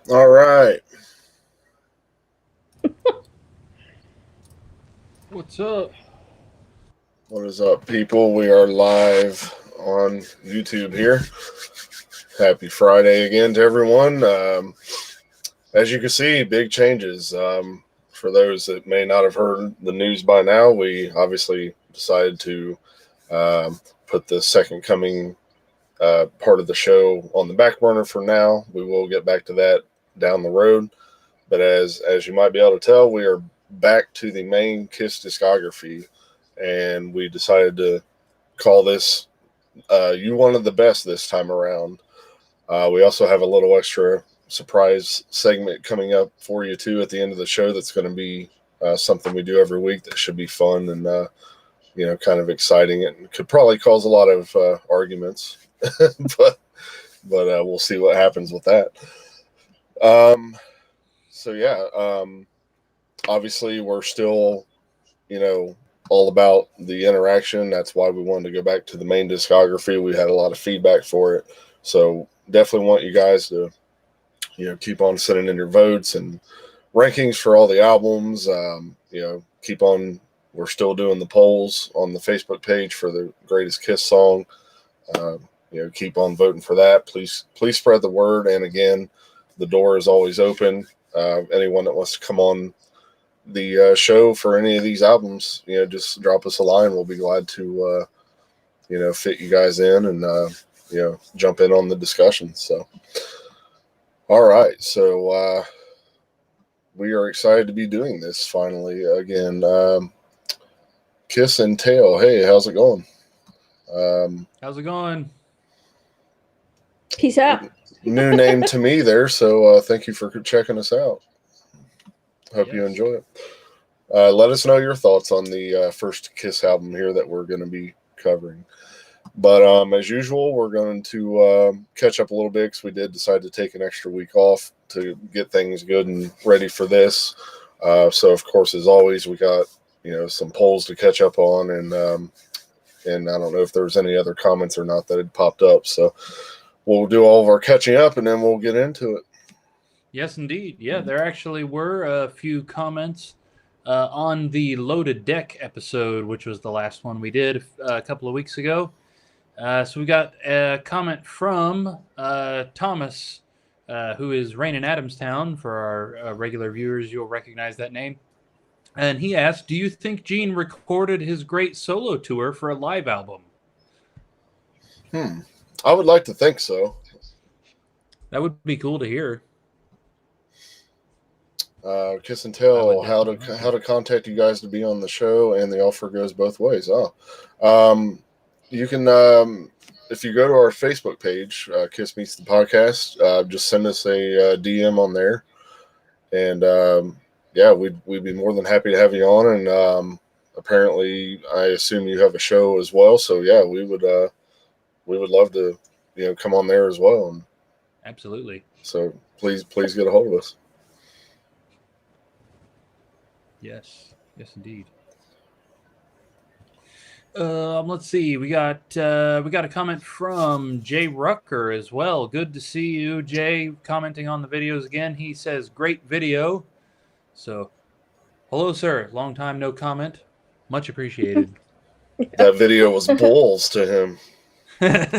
All right. What's up? What is up, people? We are live on YouTube here. Happy Friday again to everyone. As you can see, big changes. For those that may not have heard the news by now, we obviously decided to put the second coming part of the show on the back burner for now. We will get back to that down the road. But as you might be able to tell, we are back to the main Kiss discography, and we decided to call this "You Wanted the Best" this time around. We also have a little extra surprise segment coming up for you too at the end of the show. That's going to be something we do every week that should be fun and kind of exciting. And could probably cause a lot of arguments, but we'll see what happens with that. Um, so yeah, obviously we're still, you know, all about the interaction. That's why we wanted to go back to the main discography. We had a lot of feedback for it, so definitely want you guys to, keep on sending in your votes and rankings for all the albums. Keep on. We're still doing the polls on the Facebook page for the greatest Kiss song. Keep on voting for that. Please spread the word. And again, the door is always open. Anyone that wants to come on the show for any of these albums, just drop us a line. We'll be glad to, fit you guys in and, jump in on the discussion. So, all right. So, we are excited to be doing this finally again. Kiss and Tail. Hey, how's it going? How's it going? Peace out. New name to me there. So, thank you for checking us out. Hope you enjoy it. Let us know your thoughts on the first Kiss album here that we're going to be covering. But as usual, we're going to catch up a little bit because we did decide to take an extra week off to get things good and ready for this. So, of course, as always, we got some polls to catch up on, and I don't know if there was any other comments or not that had popped up. So we'll do all of our catching up, and then we'll get into it. Yes, indeed. Yeah, there actually were a few comments on the Loaded Deck episode, which was the last one we did a couple of weeks ago. So we got a comment from Thomas, who is Rain in Adamstown. For our regular viewers, you'll recognize that name. And he asked, do you think Gene recorded his great solo tour for a live album? I would like to think so. That would be cool to hear. Kiss and Tell, how to contact you guys to be on the show, and the offer goes both ways. You can, if you go to our Facebook page, Kiss Meets the Podcast, just send us a DM on there, and we'd be more than happy to have you on. And apparently, I assume you have a show as well, so yeah, we would love to come on there as well. And absolutely. So please get a hold of us. Yes, indeed. Let's see. We got a comment from Jay Rucker as well. Good to see you, Jay. Commenting on the videos again. He says, "Great video." So, hello, sir. Long time no comment. Much appreciated. That video was bulls to him.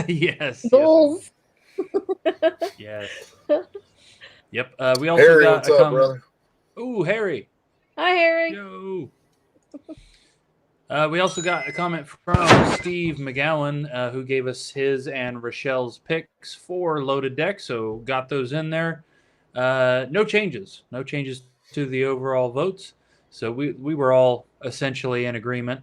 Yes. Bulls. Yes. Yep. We also Harry, got what's up, brother? Ooh, Harry. Hi, Harry. Yo. We also got a comment from Steve McGowan, who gave us his and Rochelle's picks for Loaded Deck. So got those in there. No changes to the overall votes. So we were all essentially in agreement.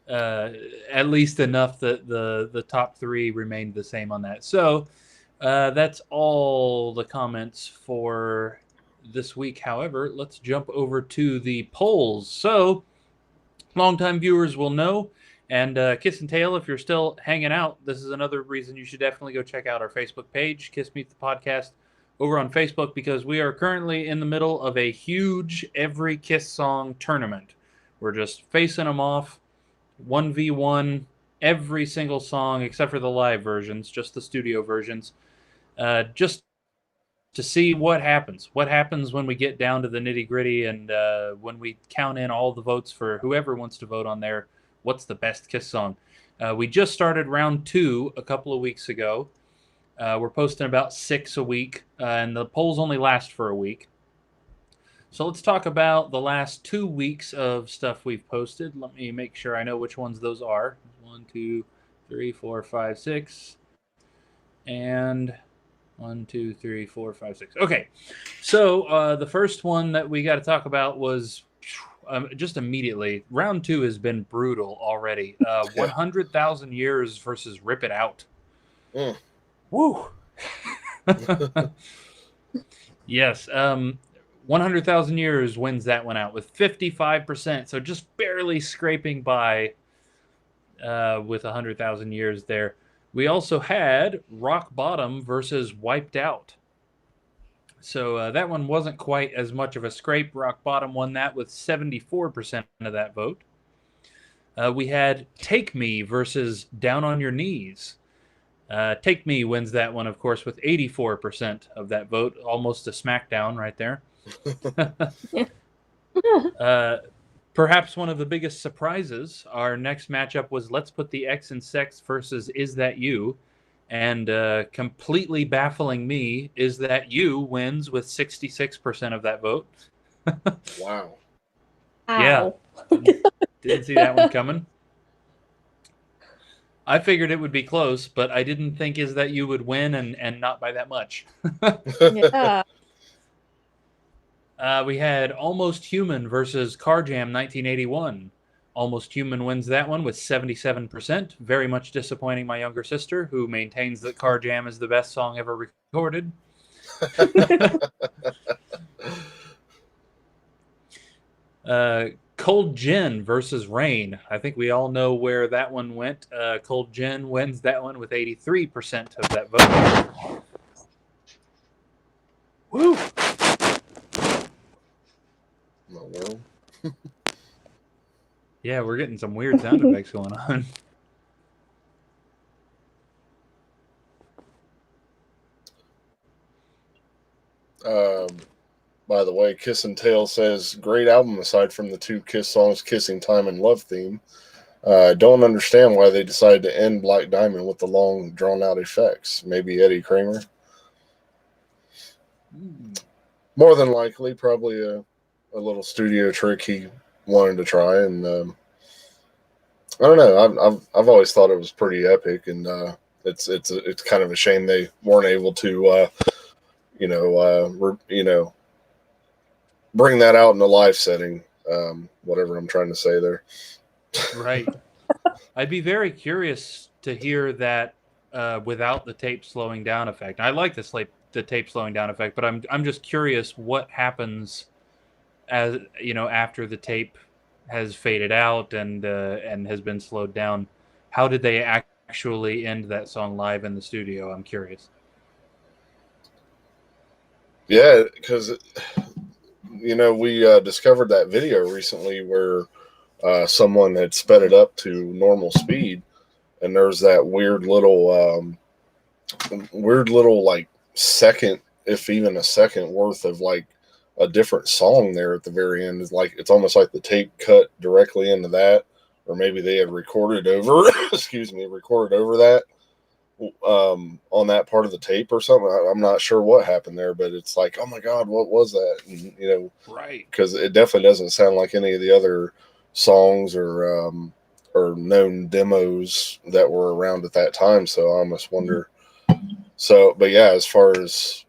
At least enough that the top three remained the same on that. So that's all the comments for this week. However, let's jump over to the polls. So, longtime viewers will know, and Kiss and Tail, if you're still hanging out, this is another reason you should definitely go check out our Facebook page, Kiss Meets the Podcast, over on Facebook, because we are currently in the middle of a huge every Kiss song tournament. We're just facing them off, 1v1, every single song except for the live versions, just the studio versions. just to see what happens. What happens when we get down to the nitty gritty and when we count in all the votes for whoever wants to vote on there. What's the best Kiss song? We just started round 2 a couple of weeks ago. We're posting about 6 a week, and the polls only last for a week. So let's talk about the last 2 weeks of stuff we've posted. Let me make sure I know which ones those are. 1, 2, 3, 4, 5, 6. And 1, 2, 3, 4, 5, 6. Okay. So the first one that we got to talk about was just immediately. Round 2 has been brutal already. 100,000 Years versus Rip It Out. Mm. Woo! Yes. 100,000 Years wins that one out with 55%. So just barely scraping by with 100,000 Years there. We also had Rock Bottom versus Wiped Out. So that one wasn't quite as much of a scrape. Rock Bottom won that with 74% of that vote. We had Take Me versus Down on Your Knees. Take Me wins that one, of course, with 84% of that vote. Almost a smackdown right there. Perhaps one of the biggest surprises, our next matchup was Let's Put the X in Sex versus Is That You? And completely baffling me, Is That You wins with 66% of that vote. Wow. Yeah. Didn't see that one coming. I figured it would be close, but I didn't think Is That You would win and not by that much. Yeah. We had Almost Human versus Car Jam 1981. Almost Human wins that one with 77%. Very much disappointing my younger sister, who maintains that Car Jam is the best song ever recorded. Cold Gin versus Rain. I think we all know where that one went. Cold Gin wins that one with 83% of that vote. Woo! Well. Yeah, we're getting some weird sound effects going on. By the way, Kiss and Tale says, great album aside from the 2 Kiss songs, Kissing Time and Love Theme. Don't understand why they decided to end Black Diamond with the long, drawn-out effects. Maybe Eddie Kramer? More than likely, probably a little studio trick he wanted to try. And I don't know. I've always thought it was pretty epic, and it's kind of a shame they weren't able to, bring that out in a live setting. Whatever I'm trying to say there. Right. I'd be very curious to hear that without the tape slowing down effect. I like the tape slowing down effect, but I'm just curious what happens as after the tape has faded out and has been slowed down. How did they actually end that song live in the studio? I'm curious. Yeah, because we discovered that video recently where someone had sped it up to normal speed, and there's that weird little like second, if even a second worth of like a different song there at the very end. Is like it's almost like the tape cut directly into that, or maybe they had recorded over recorded over that on that part of the tape or something. I'm not sure what happened there, but it's like, oh my god, what was that? And, right, because it definitely doesn't sound like any of the other songs or known demos that were around at that time. So I almost wonder. So, but yeah, as far as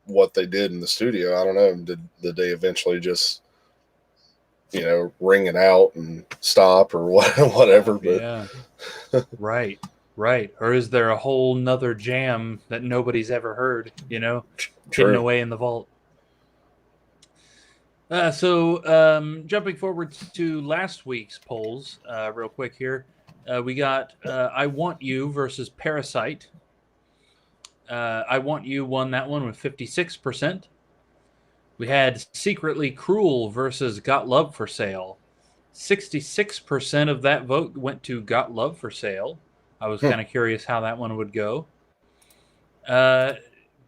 what they did in the studio, I don't know. Did they eventually just ring it out and stop or whatever? But yeah, right. Or is there a whole nother jam that nobody's ever heard? Hidden away in the vault. So jumping forward to last week's polls, real quick here, we got I Want You versus Parasite. I Want You won that one with 56%. We had Secretly Cruel versus Got Love for Sale. 66% of that vote went to Got Love for Sale. I was kind of curious how that one would go.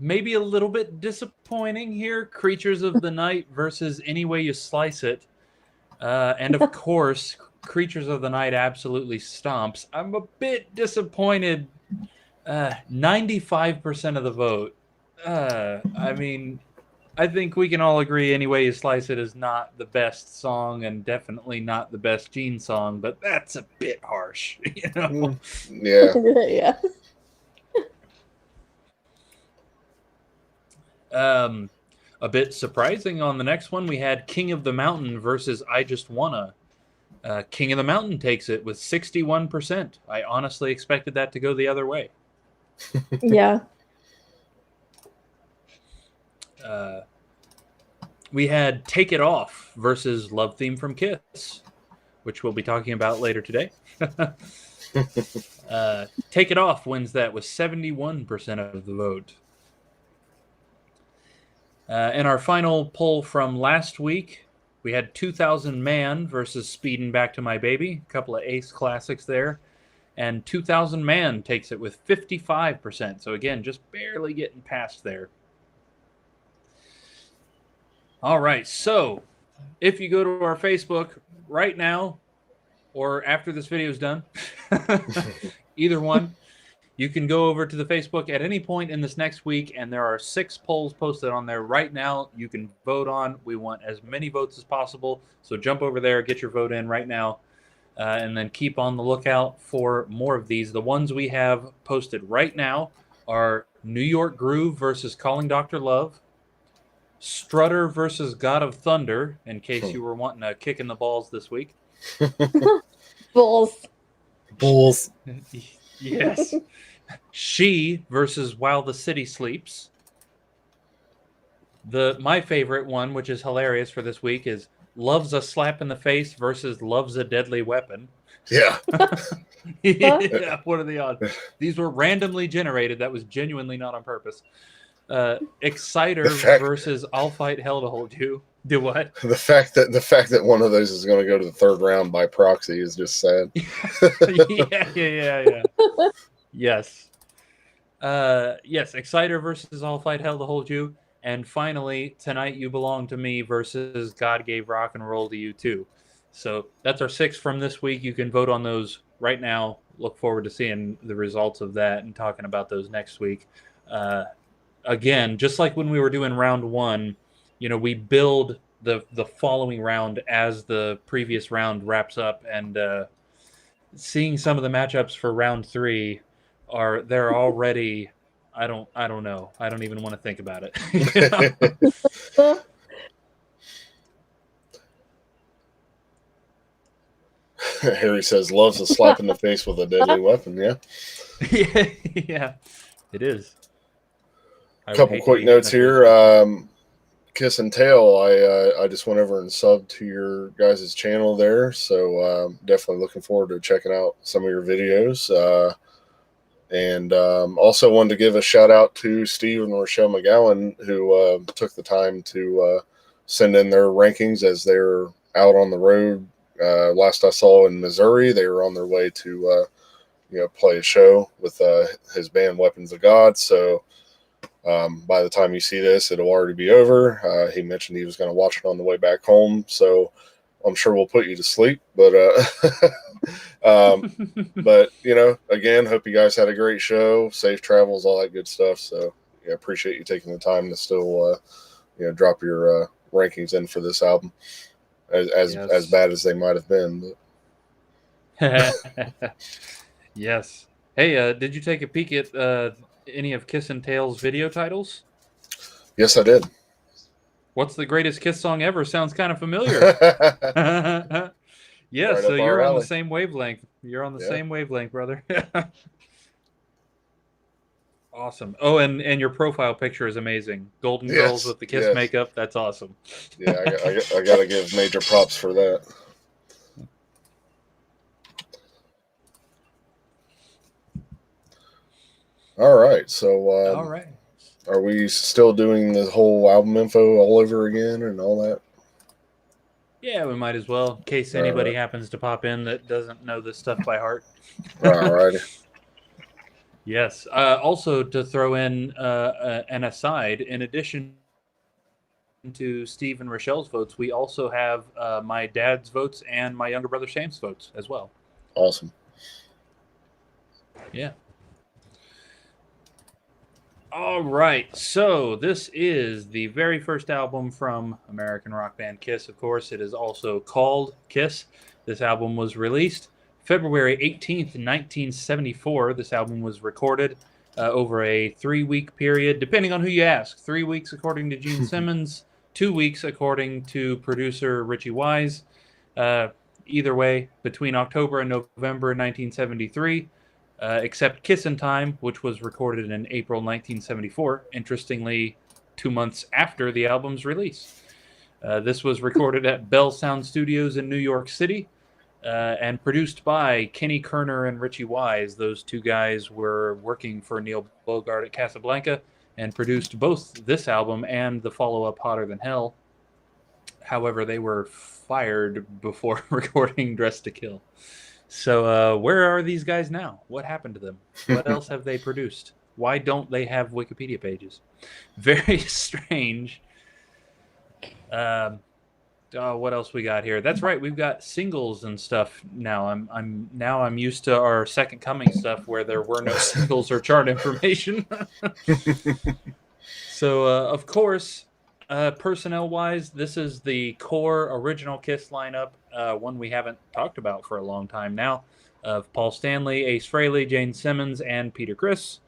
maybe a little bit disappointing here. Creatures of the Night versus Any Way You Slice It. And of course, Creatures of the Night absolutely stomps. I'm a bit disappointed. 95% of the vote. I mean, I think we can all agree Any Way You Slice It is not the best song and definitely not the best Gene song, but that's a bit harsh, you know? Yeah. Yeah. A bit surprising on the next one, we had King of the Mountain versus I Just Wanna. King of the Mountain takes it with 61%. I honestly expected that to go the other way. Yeah. We had Take It Off versus Love Theme from Kiss, which we'll be talking about later today. Take It Off wins that with 71% of the vote. And our final poll from last week, we had 2000 Man versus Speedin' Back to My Baby. A couple of ace classics there. And 2000 Man takes it with 55%. So again, just barely getting past there. All right, so if you go to our Facebook right now or after this video is done, either one, you can go over to the Facebook at any point in this next week, and there are 6 polls posted on there right now you can vote on. We want as many votes as possible, so jump over there, get your vote in right now, and then keep on the lookout for more of these. The ones we have posted right now are New York Groove versus Calling Dr. Love, Strutter versus God of Thunder, in case you were wanting a kick in the balls this week. Bulls. Yes. She versus While the City Sleeps. My favorite one, which is hilarious for this week, is Love's a Slap in the Face versus Love's a Deadly Weapon. Yeah. Yeah, what are the odds? These were randomly generated. That was genuinely not on purpose. Exciter versus I'll Fight Hell to Hold You. Do what? The fact that one of those is going to go to the 3rd round by proxy is just sad. Yeah. Yes. Yes, Exciter versus I'll Fight Hell to Hold You. And finally, Tonight You Belong to Me versus God Gave Rock and Roll to You Too. So that's our 6 from this week. You can vote on those right now. Look forward to seeing the results of that and talking about those next week. Again, just like when we were doing round 1, you know, we build the following round as the previous round wraps up, and seeing some of the matchups for round 3 they're already I don't know. I don't even want to think about it. You know? Harry says loves a slap in the face with a deadly weapon. Yeah. Yeah, it is. A couple quick notes here. Kiss and Tail, I just went over and subbed to your guys' channel there, so definitely looking forward to checking out some of your videos. And also wanted to give a shout out to Steve and Rochelle McGowan, who took the time to send in their rankings as they're out on the road. Last I saw in Missouri, they were on their way to play a show with his band Weapons of God. So by the time you see this, it'll already be over. He mentioned he was going to watch it on the way back home, so I'm sure we'll put you to sleep. But but again, hope you guys had a great show, safe travels, all that good stuff. So appreciate you taking the time to still drop your rankings in for this album, as bad as they might have been. But. Yes. Hey, did you take a peek at any of Kiss and Tail's video titles? Yes, I did. What's the greatest Kiss song ever? Sounds kind of familiar. Yeah, Right, so you're on alley. the same wavelength. You're on the same wavelength, brother. Awesome. Oh, and your profile picture is amazing. Golden Girls with the Kiss makeup. That's awesome. Yeah, I got to give major props for that. All right, so all right. Are we still doing the whole album info all over again and all that? Yeah, we might as well, in case anybody happens to pop in that doesn't know this stuff by heart. All righty. Yes. Also, to throw in an aside, in addition to Steve and Rochelle's votes, we also have my dad's votes and my younger brother Sam's votes as well. Awesome. Yeah. All right. So this is the very first album from American rock band Kiss, of course. It is also called Kiss. This album was released February 18th, 1974. This album was recorded over a 3-week period, depending on who you ask. 3 weeks according to Gene Simmons, 2 weeks according to producer Richie Wise. Either way, between October and November 1973. Except Kissin' Time, which was recorded in April 1974, interestingly, 2 months after the album's release. This was recorded at Bell Sound Studios in New York City and produced by Kenny Kerner and Richie Wise. Those two guys were working for Neil Bogart at Casablanca and produced both this album and the follow-up Hotter Than Hell. However, they were fired before recording Dressed to Kill. So where are these guys now? What happened to them? What else have they produced? Why don't they have Wikipedia pages? Very strange. What else we got here? That's right, we've got singles and stuff now. I'm used to our Second Coming stuff where there were no singles or chart information. So of course, personnel-wise, this is the core original Kiss lineup, one we haven't talked about for a long time now, of Paul Stanley, Ace Frehley, Gene Simmons, and Peter Criss.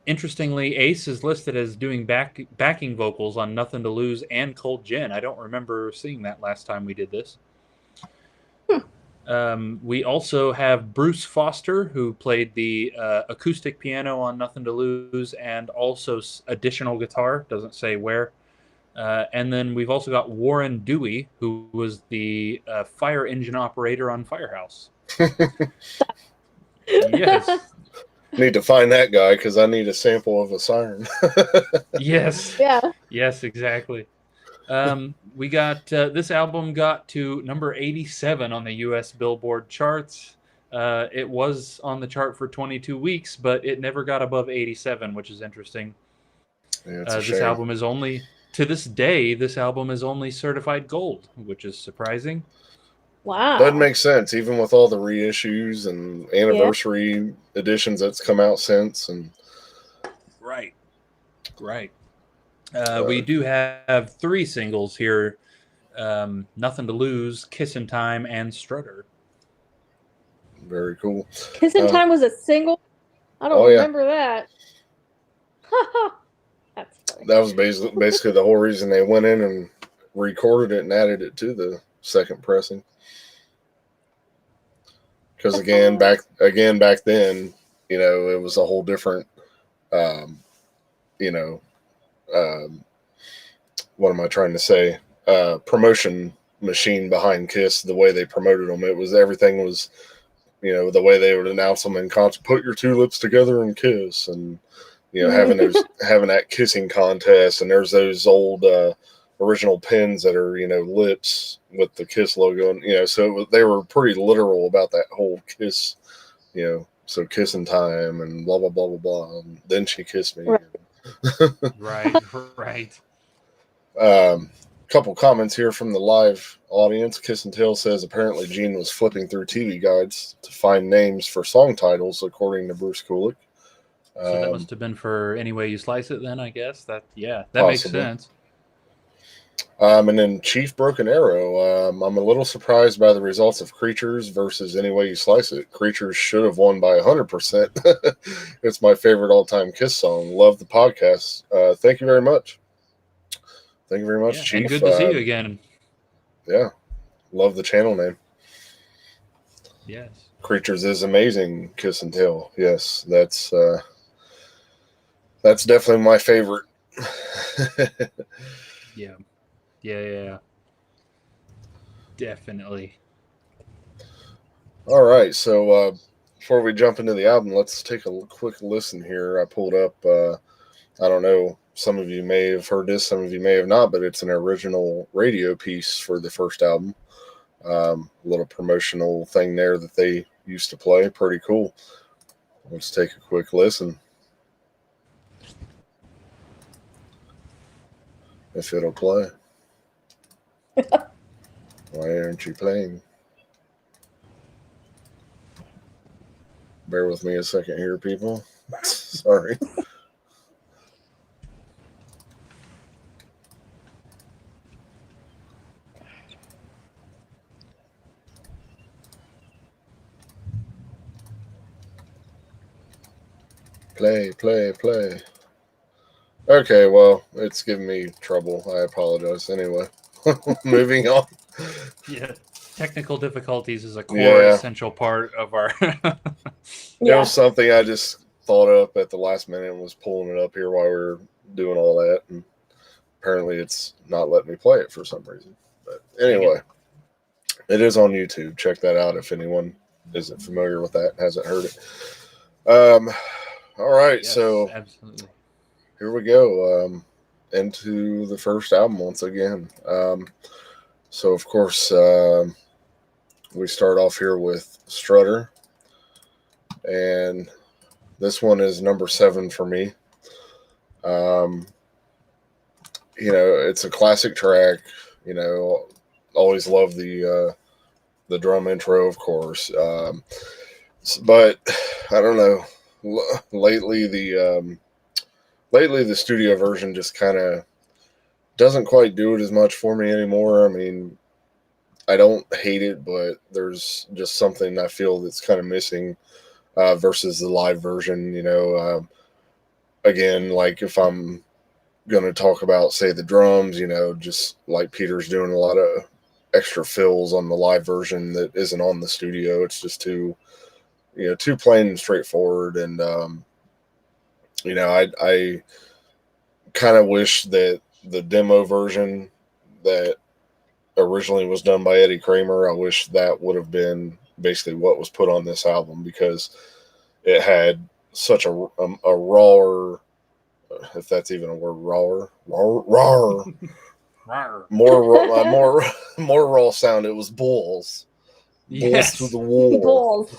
Interestingly, Ace is listed as doing backing vocals on Nothing to Lose and Cold Gin. I don't remember seeing that last time we did this. We also have Bruce Foster, who played the acoustic piano on Nothing to Lose and also additional guitar, doesn't say where. And then we've also got Warren Dewey, who was the fire engine operator on Firehouse. Yes. Need to find that guy because I need a sample of a siren. Yes. Yeah. Yes, exactly. We got this album got to number 87 on the U.S. Billboard charts. It was on the chart for 22 weeks, but it never got above 87, which is interesting. Yeah, this album is only, to this day, this album is only certified gold, which is surprising. Wow. Doesn't make sense, even with all the reissues and anniversary editions that's come out since. And right. We do have 3 singles here: "Nothing to Lose," "Kissin' Time," and "Strutter." Very cool. Kissin' Time was a single? I don't remember that. That's funny. That was basically the whole reason they went in and recorded it and added it to the second pressing. Because again, back then, it was a whole different, what am I trying to say? Promotion machine behind Kiss. The way they promoted them, everything was, the way they would announce them in concert. Put your 2 lips together and kiss, and having that kissing contest. And there's those old original pins that are lips with the Kiss logo, and so they were pretty literal about that whole Kiss, so Kissin' Time and blah blah blah blah blah. And then she kissed me. Right. Couple comments here from the live audience. Kiss and Tell says apparently Gene was flipping through TV guides to find names for song titles, according to Bruce Kulick. So that must have been for Any Way You Slice It, then, I guess. That makes sense. And then Chief Broken Arrow. I'm a little surprised by the results of Creatures versus Any Way You Slice It. Creatures should have won by 100%. It's my favorite all-time Kiss song. Love the podcast. Thank you very much. Thank you very much, Chief. And good to see you again. Yeah. Love the channel name. Yes. Creatures is amazing, Kiss and Tell. Yes, that's definitely my favorite. Yeah. Definitely. All right, so before we jump into the album, let's take a quick listen here. I pulled up, I don't know, some of you may have heard this, some of you may have not, but it's an original radio piece for the first album. Little promotional thing there that they used to play. Pretty cool. Let's take a quick listen. If it'll play. Why aren't you playing? Bear with me a second here, people. Sorry. Play. Okay, well, it's giving me trouble. I apologize. Anyway, moving on. Yeah, technical difficulties is a core essential part of our. It was something I just thought up at the last minute and was pulling it up here while we were doing all that, and apparently it's not letting me play it for some reason. But anyway, it is on YouTube. Check that out if anyone isn't familiar with that and hasn't heard it. All right, Yes, so absolutely. Here we go. Into the first album once again. So of course, we start off here with Strutter, and this one is number 7 for me. It's a classic track. Always love the drum intro, of course. But I don't know. Lately, the studio version just kind of doesn't quite do it as much for me anymore. I mean, I don't hate it, but there's just something I feel that's kind of missing versus the live version. Again, like if I'm going to talk about, say, the drums, just like Peter's doing a lot of extra fills on the live version that isn't on the studio. It's just too plain and straightforward. And, I kind of wish that the demo version that originally was done by Eddie Kramer, I wish that would have been basically what was put on this album, because it had such a rawer, if that's even a word, rawer, more raw sound. It was balls. Yes. To the wall.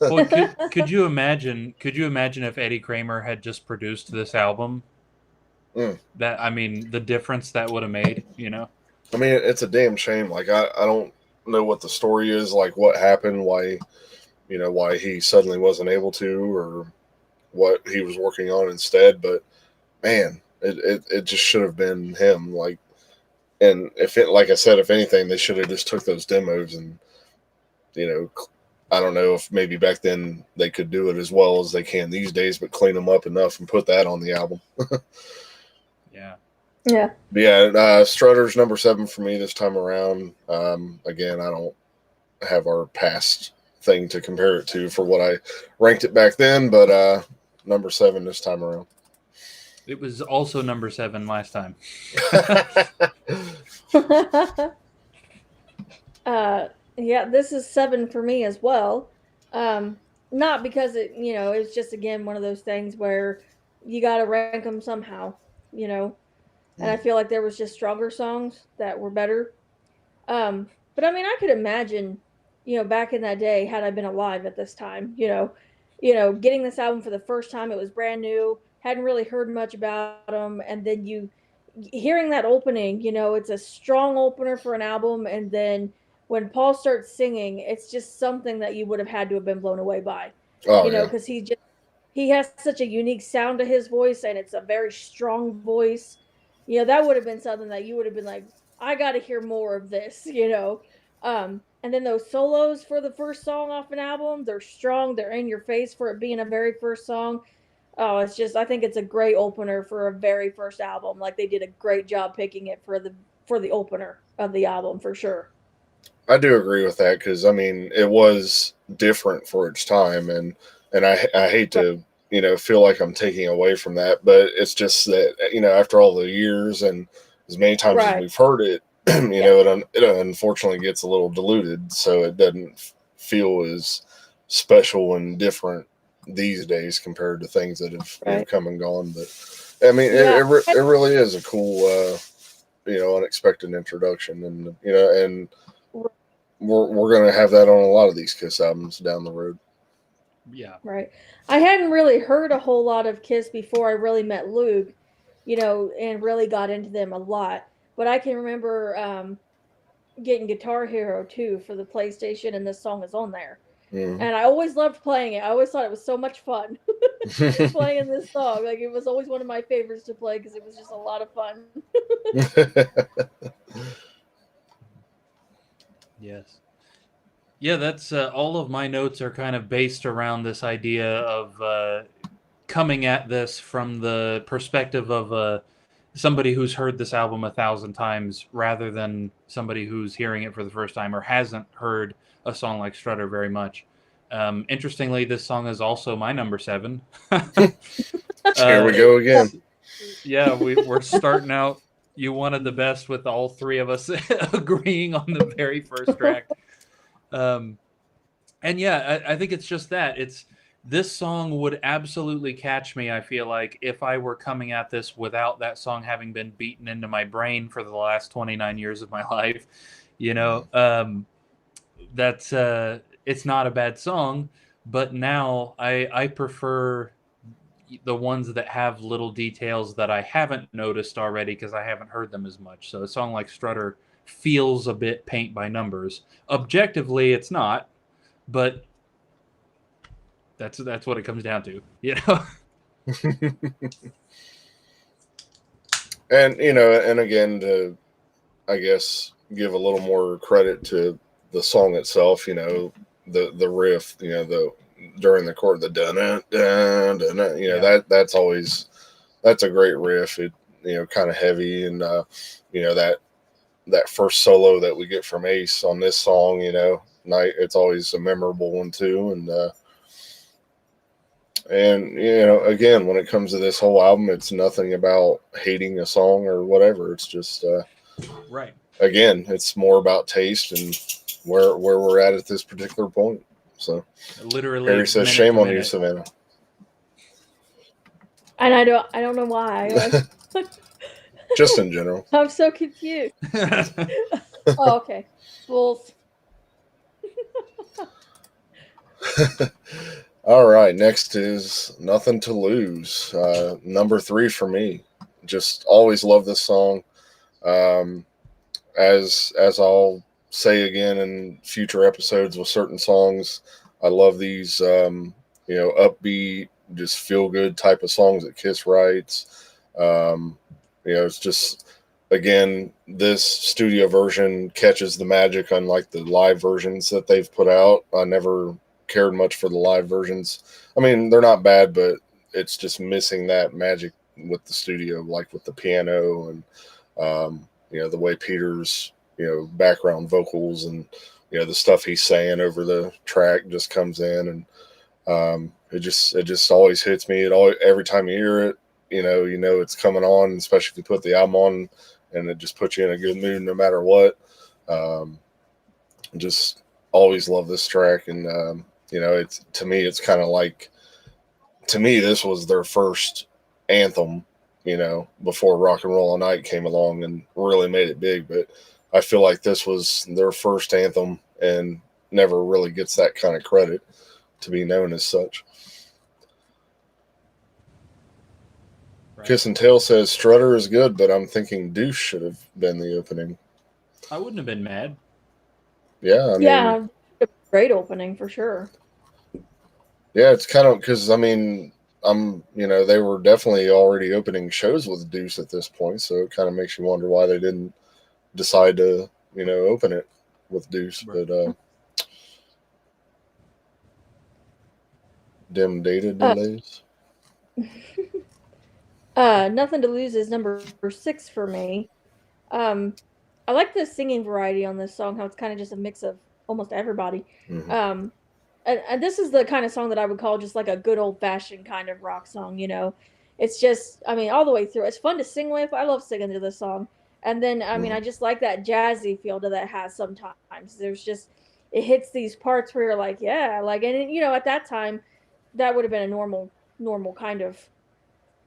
Well, could you imagine if Eddie Kramer had just produced this album? The difference that would have made, I mean, it's a damn shame. Like, I don't know what the story is, like what happened, why he suddenly wasn't able to, or what he was working on instead. But man, it just should have been him. Like, and like I said, if anything, they should have just took those demos and, I don't know if maybe back then they could do it as well as they can these days, but clean them up enough and put that on the album. Yeah. Yeah. Strutter's number 7 for me this time around. Again, I don't have our past thing to compare it to for what I ranked it back then, but number 7 this time around. It was also number 7 last time. Yeah, this is 7 for me as well. Not because it's just, again, one of those things where you got to rank them somehow, and I feel like there was just stronger songs that were better. But I mean, I could imagine, back in that day, had I been alive at this time, getting this album for the first time, it was brand new, hadn't really heard much about them. And then hearing that opening, it's a strong opener for an album. And then when Paul starts singing, it's just something that you would have had to have been blown away by, because he has such a unique sound to his voice, and it's a very strong voice. That would have been something that you would have been like, I got to hear more of this, and then those solos for the first song off an album, they're strong. They're in your face for it being a very first song. Oh, I think it's a great opener for a very first album. Like, they did a great job picking it for the opener of the album, for sure. I do agree with that, because I mean, it was different for its time, and I hate to feel like I'm taking away from that, but it's just that after all the years and as many times as we've heard it, it unfortunately gets a little diluted, so it doesn't feel as special and different these days compared to things that have come and gone. But I mean, it really is a cool unexpected introduction, and we're gonna have that on a lot of these Kiss albums down the road. Yeah. Right. I hadn't really heard a whole lot of Kiss before I really met Luke, and really got into them a lot. But I can remember getting Guitar Hero 2 for the PlayStation, and this song is on there. Mm. And I always loved playing it. I always thought it was so much fun playing this song. Like, it was always one of my favorites to play because it was just a lot of fun. Yes. Yeah, that's all of my notes are kind of based around this idea of coming at this from the perspective of somebody who's heard this album 1,000 times rather than somebody who's hearing it for the first time or hasn't heard a song like Strutter very much. Interestingly, this song is also my number 7. Here we go again. Yeah, we're starting out. You wanted the best with all three of us agreeing on the very first track. And yeah, I think it's just that. This song would absolutely catch me, I feel like, if I were coming at this without that song having been beaten into my brain for the last 29 years of my life. That's it's not a bad song, but now I prefer the ones that have little details that I haven't noticed already because I haven't heard them as much. So a song like Strutter feels a bit paint by numbers. Objectively, it's not, but that's what it comes down to, And and again, to I guess give a little more credit to the song itself. The riff. The during the chord, the dun dun dun. Yeah. That's a great riff. It kind of heavy, and that first solo that we get from Ace on this song. Night. It's always a memorable one too, and again, when it comes to this whole album, it's nothing about hating a song or whatever. It's just right. Again, it's more about taste and where we're at this particular point. So Literally, Harry says, "Shame on you, Savannah." And I don't know why. Just in general. I'm so confused. Oh, okay. Bulls. All right, next is Nothing to Lose. Number 3 for me. Just always love this song. As I'll say again in future episodes with certain songs, I love these upbeat, just feel good type of songs that Kiss writes. It's just, again, this studio version catches the magic unlike the live versions that they've put out. I never cared much for the live versions. I mean, they're not bad, but it's just missing that magic with the studio, like with the piano and the way Peter's background vocals and the stuff he's saying over the track just comes in, and it just always hits me. Every time you hear it, it's coming on, especially if you put the album on, and it just puts you in a good mood no matter what. Just always love this track, and it's, to me, it's kind of like, to me, this was their first anthem, before Rock and Roll All Night came along and really made it big. But I feel like this was their first anthem and never really gets that kind of credit to be known as such. Right. Kiss and Tail says Strutter is good, but I'm thinking Douche should have been the opening. I wouldn't have been mad. Yeah. Yeah, a great opening for sure. Yeah, it's kind of because, they were definitely already opening shows with Deuce at this point, so it kind of makes you wonder why they didn't decide to, open it with Deuce. Right. But dim data delays. Nothing to Lose is number 6 for me. I like the singing variety on this song, how it's kind of just a mix of almost everybody. Mm-hmm. And this is the kind of song that I would call just like a good old-fashioned kind of rock song, It's just, all the way through. It's fun to sing with. I love singing to this song. And then, I just like that jazzy feel that it has sometimes. There's just, it hits these parts where you're like, yeah, like, and at that time, that would have been a normal kind of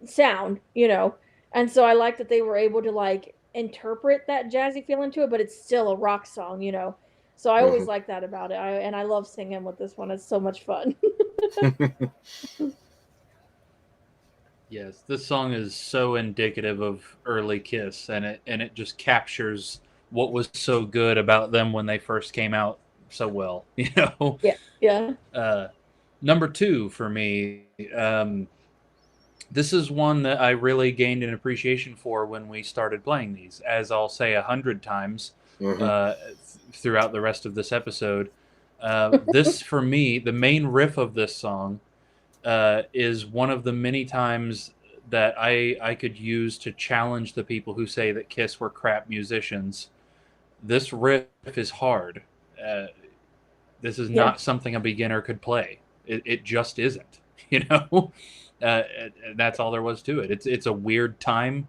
sound, And so I like that they were able to, like, interpret that jazzy feel into it, but it's still a rock song, So I always like that about it. And I love singing with this one. It's so much fun. Yes, this song is so indicative of early Kiss, and it just captures what was so good about them when they first came out so well. Yeah. Yeah. Uh, Number two for me, this is one that I really gained an appreciation for when we started playing these, as I'll say 100 times throughout the rest of this episode. This, for me, the main riff of this song is one of the many times that I could use to challenge the people who say that Kiss were crap musicians. This riff is hard. This is Yeah. not something a beginner could play. It just isn't. You know, and that's all there was to it. It's a weird time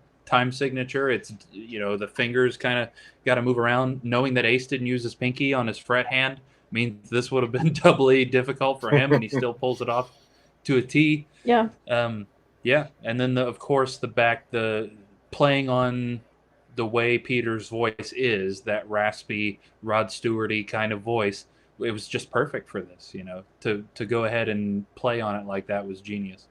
signature. It's the fingers kind of got to move around. Knowing that Ace didn't use his pinky on his fret hand means this would have been doubly difficult for him, and he still pulls it off to a T. Yeah. Yeah, and then of course the playing on the way Peter's voice is, that raspy Rod Stewarty kind of voice. It was just perfect for this, to go ahead and play on it like that was genius.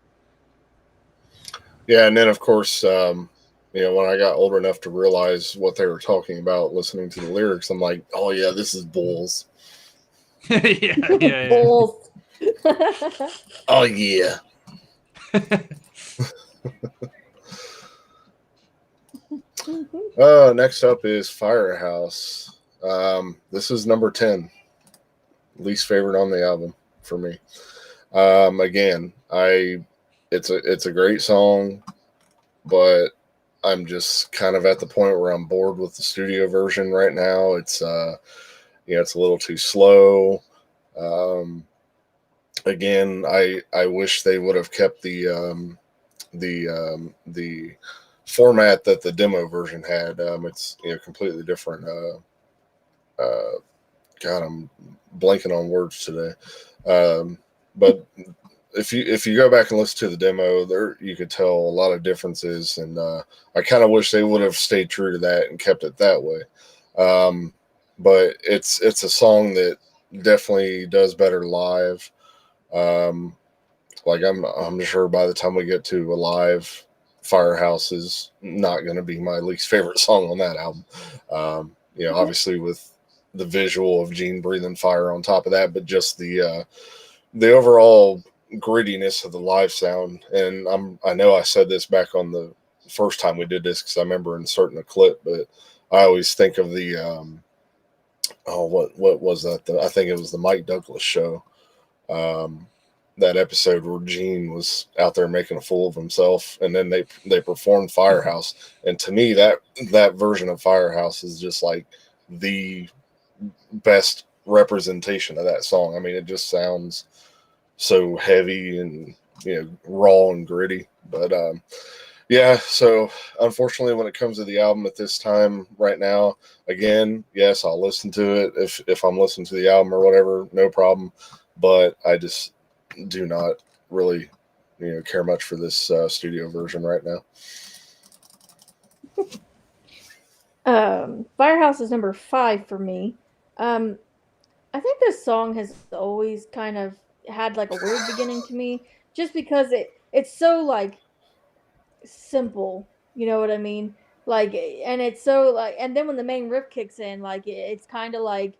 Yeah, and then of course, when I got old enough to realize what they were talking about, listening to the lyrics, I'm like, oh yeah, this is Bulls. yeah. Bulls. Oh yeah. Next up is Firehouse. This is number 10, least favorite on the album for me. Again, it's a great song, but I'm just kind of at the point where I'm bored with the studio version right now. It's it's a little too slow. Again, I wish they would have kept the format that the demo version had. It's completely different. God, I'm blanking on words today. But if you go back and listen to the demo, there you could tell a lot of differences, and I kind of wish they would have stayed true to that and kept it that way. But it's a song that definitely does better live. Like I'm sure by the time we get to Alive, Firehouse is not going to be my least favorite song on that album. Obviously with the visual of Gene breathing fire on top of that, but just the overall grittiness of the live sound. And I know I said this back on the first time we did this because I remember inserting a clip, but I always think of the what was that? I think it was the Mike Douglas show. That episode where Gene was out there making a fool of himself, and then they performed Firehouse, and to me that version of Firehouse is just like the best representation of that song. I mean, it just sounds so heavy and raw and gritty. But yeah, so unfortunately, when it comes to the album at this time right now, again, yes, I'll listen to it if I'm listening to the album or whatever, no problem. But I just do not really care much for this studio version right now. Firehouse is number 5 for me. I think this song has always kind of had like a weird beginning to me, just because it's so like simple, you know what I mean? Like, and it's so like, and then when the main riff kicks in, like it's kind of like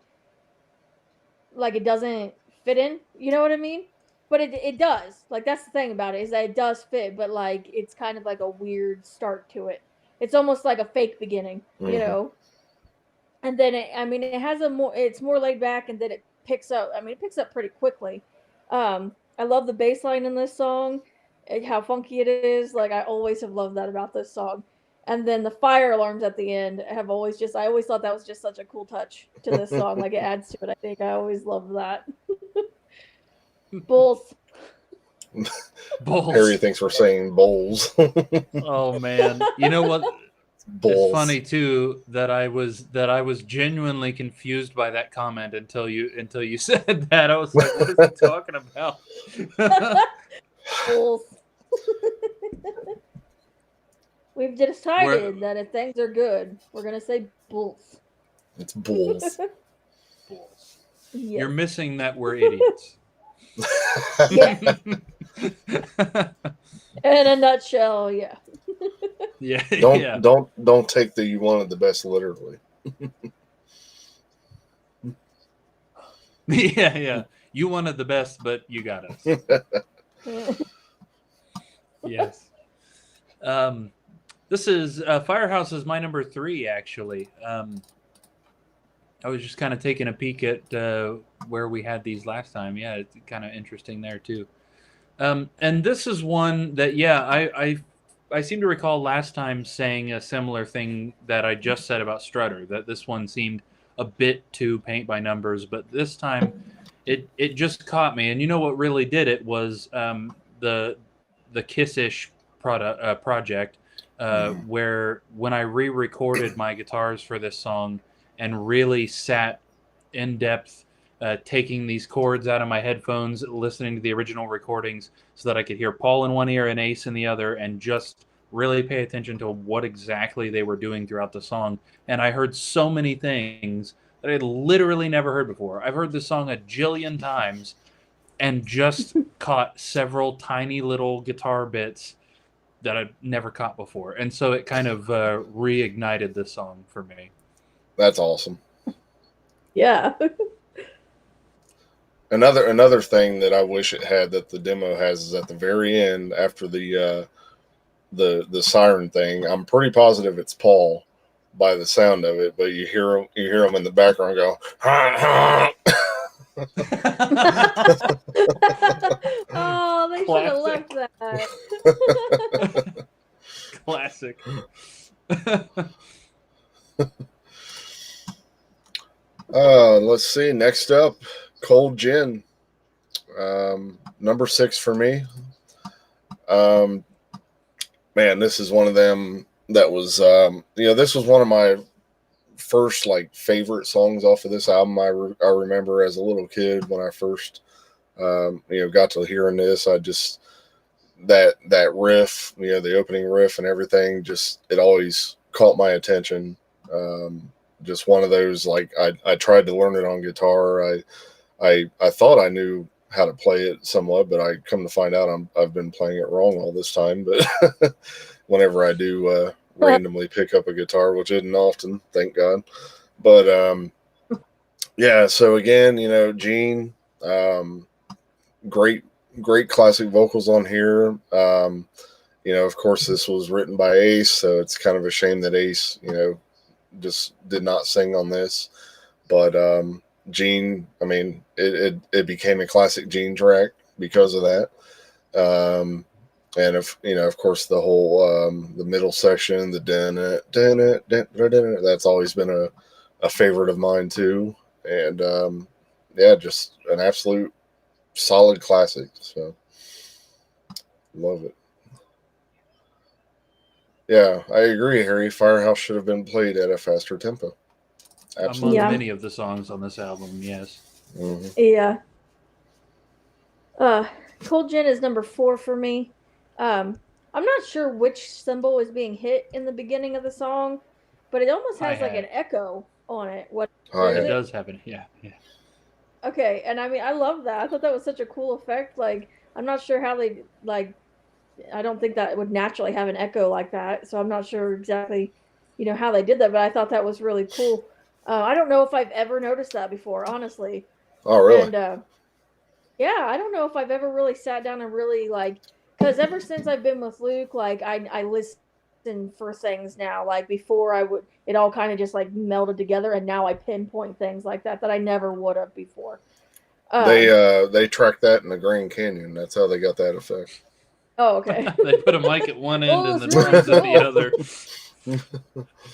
it doesn't fit in, you know what I mean? But it does. Like, that's the thing about it, is that it does fit, but like it's kind of like a weird start to it. It's almost like a fake beginning, you know. And then it has it's more laid back, and then it picks up. I mean, it picks up pretty quickly. I love the bass line in this song, how funky it is. Like, I always have loved that about this song. And then the fire alarms at the end I always thought that was just such a cool touch to this song. Like, it adds to it. I think I always love that. Bulls. Harry thinks we're saying bowls. Oh man, you know what? Bulls. It's funny too that I was genuinely confused by that comment until you said that. I was like, what is he talking about? Bulls. We've decided that if things are good, we're gonna say bulls. It's bulls. bull. Yes. You're missing that we're idiots. Yeah. In a nutshell, yeah. Yeah. Don't don't take the "you wanted the best" literally. Yeah. You wanted the best, but you got us. Yes. This is Firehouse is my number 3, actually. I was just kind of taking a peek at where we had these last time. Yeah, it's kind of interesting there too. And this is one that, yeah, I seem to recall last time saying a similar thing that I just said about Strutter, that this one seemed a bit too paint by numbers, but this time it just caught me. And you know what really did it was the Kissish project, where when I re-recorded my guitars for this song and really sat in depth, taking these chords out of my headphones, listening to the original recordings so that I could hear Paul in one ear and Ace in the other, and just really pay attention to what exactly they were doing throughout the song. And I heard so many things that I had literally never heard before. I've heard this song a jillion times and just caught several tiny little guitar bits that I'd never caught before. And so it kind of reignited this song for me. That's awesome. Yeah. Another thing that I wish it had that the demo has is at the very end after the siren thing. I'm pretty positive it's Paul by the sound of it, but you hear him in the background go. Oh, they should have left that. Classic. Let's see. Next up, Cold Gin. Number 6 for me. Man, this is one of them that was, this was one of my first favorite songs off of this album. I remember as a little kid when I first, got to hearing this. I just that riff, the opening riff and everything, just it always caught my attention. Just one of those I tried to learn it on guitar. I thought I knew how to play it somewhat, but I come to find out I've been playing it wrong all this time. But whenever I do randomly pick up a guitar, which isn't often, thank God. But yeah, so again, Gene, great classic vocals on here. Of course, this was written by Ace, so it's kind of a shame that Ace, just did not sing on this. But Gene, I mean, it became a classic Gene track because of that. And of course, the whole the middle section, the that's always been a favorite of mine too. And yeah, just an absolute solid classic. So love it. Yeah, I agree, Harry. Firehouse should have been played at a faster tempo. Absolutely. Among many of the songs on this album, yes. Mm-hmm. Yeah. Cold Gin is number 4 for me. I'm not sure which cymbal is being hit in the beginning of the song, but it almost has an echo on it. What it does have it, yeah. Okay, and I mean, I love that. I thought that was such a cool effect. I'm not sure how they I don't think that would naturally have an echo like that, so I'm not sure exactly, how they did that. But I thought that was really cool. I don't know if I've ever noticed that before, honestly. Oh, really? And yeah, I don't know if I've ever really sat down and really because ever since I've been with Luke, I listen for things now. Before it all kind of just melded together, and now I pinpoint things like that I never would have before. They tracked that in the Grand Canyon. That's how they got that effect. Oh, okay. They put a mic at one end and the drums at the other.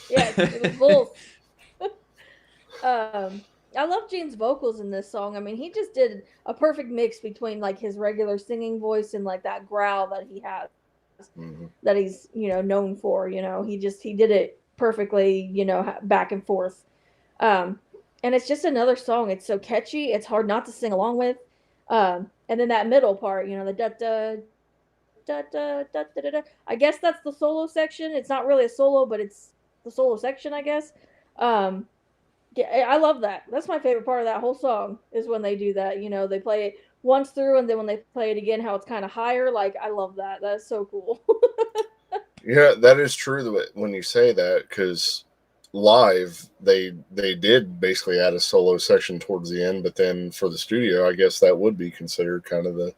Yeah, it was both. I love Gene's vocals in this song. I mean, he just did a perfect mix between his regular singing voice and that growl that he has, that he's known for. He did it perfectly. Back and forth. And it's just another song. It's so catchy. It's hard not to sing along with. And then that middle part, the da da da da da da da. I guess that's the solo section. It's not really a solo, but it's the solo section, I guess. Yeah, I love that. That's my favorite part of that whole song is when they do that. You know, they play it once through, and then when they play it again, how it's kind of higher. Like, I love that. That's so cool. Yeah, that is true when you say that, because live they did basically add a solo section towards the end, but then for the studio, I guess that would be considered kind of the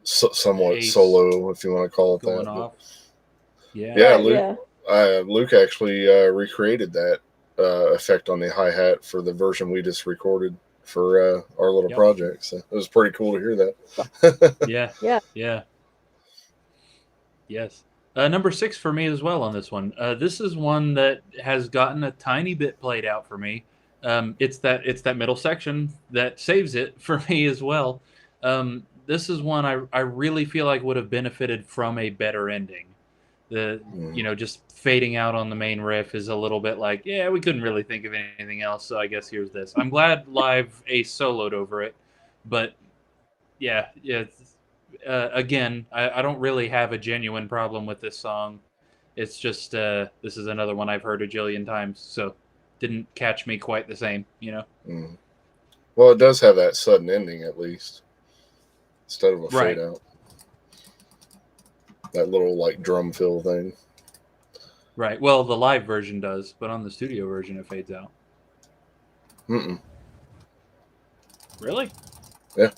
somewhat Ace solo, if you want to call it going that. off. Yeah. Yeah, Right? Yeah. Luke actually recreated that effect on the hi hat for the version we just recorded for our little Yep. project. So it was pretty cool to hear that. Yeah. Yeah. Yeah. Yes. Number 6 for me as well on this one. This is one that has gotten a tiny bit played out for me. It's that middle section that saves it for me as well. This is one I really feel like would have benefited from a better ending. Just fading out on the main riff is a little bit like, yeah, we couldn't really think of anything else, so I guess here's this. I'm glad live Ace soloed over it, but yeah. Again, I don't really have a genuine problem with this song. It's just this is another one I've heard a jillion times, so didn't catch me quite the same, Well, it does have that sudden ending at least, instead of a Right. fade out. That little like drum fill thing. Right. Well, the live version does, but on the studio version, it fades out. Mm-mm. Really? Yeah.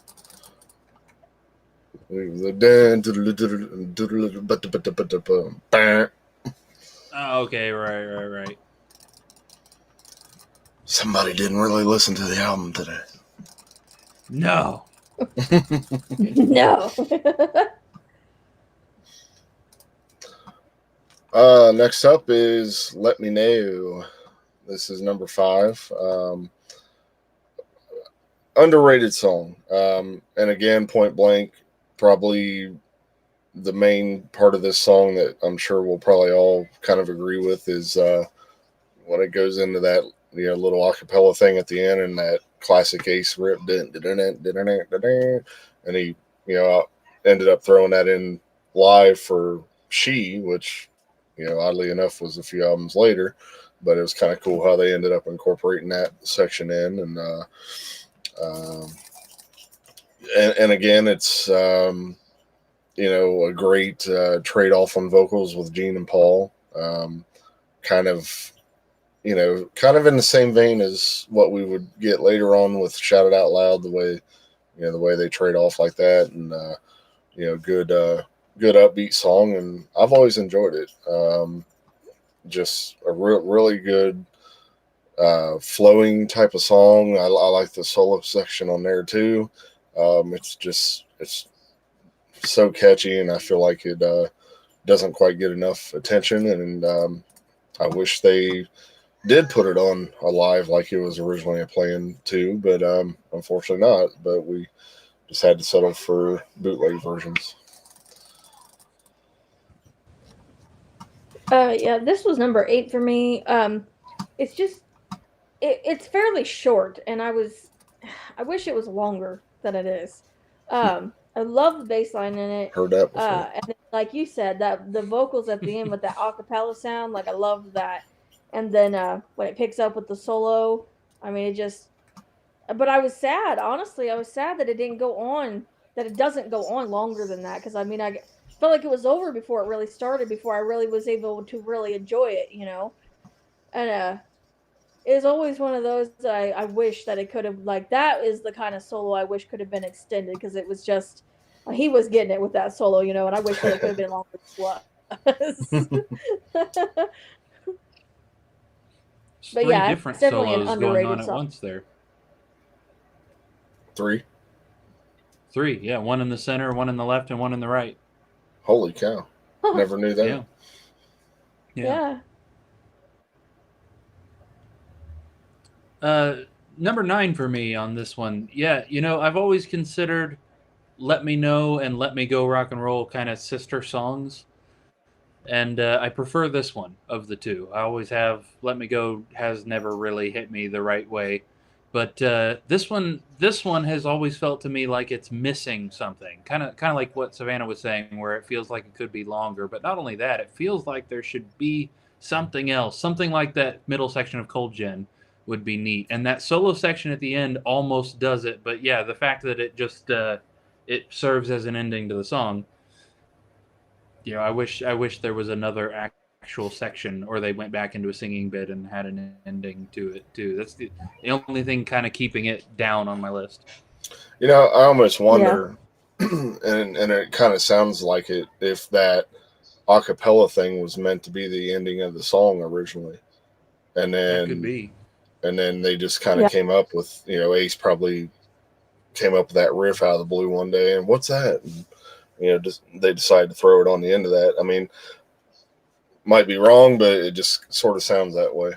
Oh, okay. Right. Somebody didn't really listen to the album today. No. No. Next up is Let Me Know. This is number 5. Underrated song. And again, point blank, probably the main part of this song that I'm sure we'll probably all kind of agree with is when it goes into that little acapella thing at the end and that classic Ace rip, and he ended up throwing that in live for She, which oddly enough was a few albums later, but it was kind of cool how they ended up incorporating that section in. And again, it's a great trade off on vocals with Gene and Paul. Kind of in the same vein as what we would get later on with Shout It Out Loud, the way they trade off like that, and good upbeat song, and I've always enjoyed it. Just a really good flowing type of song. I like the solo section on there too. It's so catchy, and I feel like it doesn't quite get enough attention, and I wish they did put it on a live like it was originally planned to, but unfortunately not. But we just had to settle for bootleg versions. Yeah, this was number 8 for me. It's just it's fairly short, and I wish it was longer than it is. I love the bass line in it. Heard that before. And then, like you said, that the vocals at the end with that acapella sound, like I love that. And then when it picks up with the solo, I mean, it just. But I was sad, honestly. I was sad that it didn't go on, that it doesn't go on longer than that. Because I mean, I felt like it was over before it really started, before I really was able to really enjoy it, And it was always one of those that I wish that it could have, like, that is the kind of solo I wish could have been extended, because it was just, he was getting it with that solo, and I wish that it could have been longer as well. But Three yeah, different it's definitely an solos going underrated on at song. once there. 3. 3, yeah. One in the center, one in the left, and one in the right. Holy cow. Never knew that. Yeah. Number 9 for me on this one. Yeah, I've always considered Let Me Know and Let Me Go Rock and Roll kind of sister songs. And I prefer this one of the two. I always have. Let Me Go has never really hit me the right way. But this one has always felt to me like it's missing something. Kind of like what Savannah was saying, where it feels like it could be longer. But not only that, it feels like there should be something else, something like that middle section of Cold Gen, would be neat. And that solo section at the end almost does it, but yeah, the fact that it just it serves as an ending to the song. You know, I wish there was another actual section, or they went back into a singing bit and had an ending to it too. That's the only thing kind of keeping it down on my list. You know, I almost wonder, and it kind of sounds like it, if that acapella thing was meant to be the ending of the song originally, and That could then be. and then they just kind of came up with, you know, Ace probably came up with that riff out of the blue one day, and what's that? And, you know, just they decided to throw it on the end of that. I mean, might be wrong, but it just sort of sounds that way.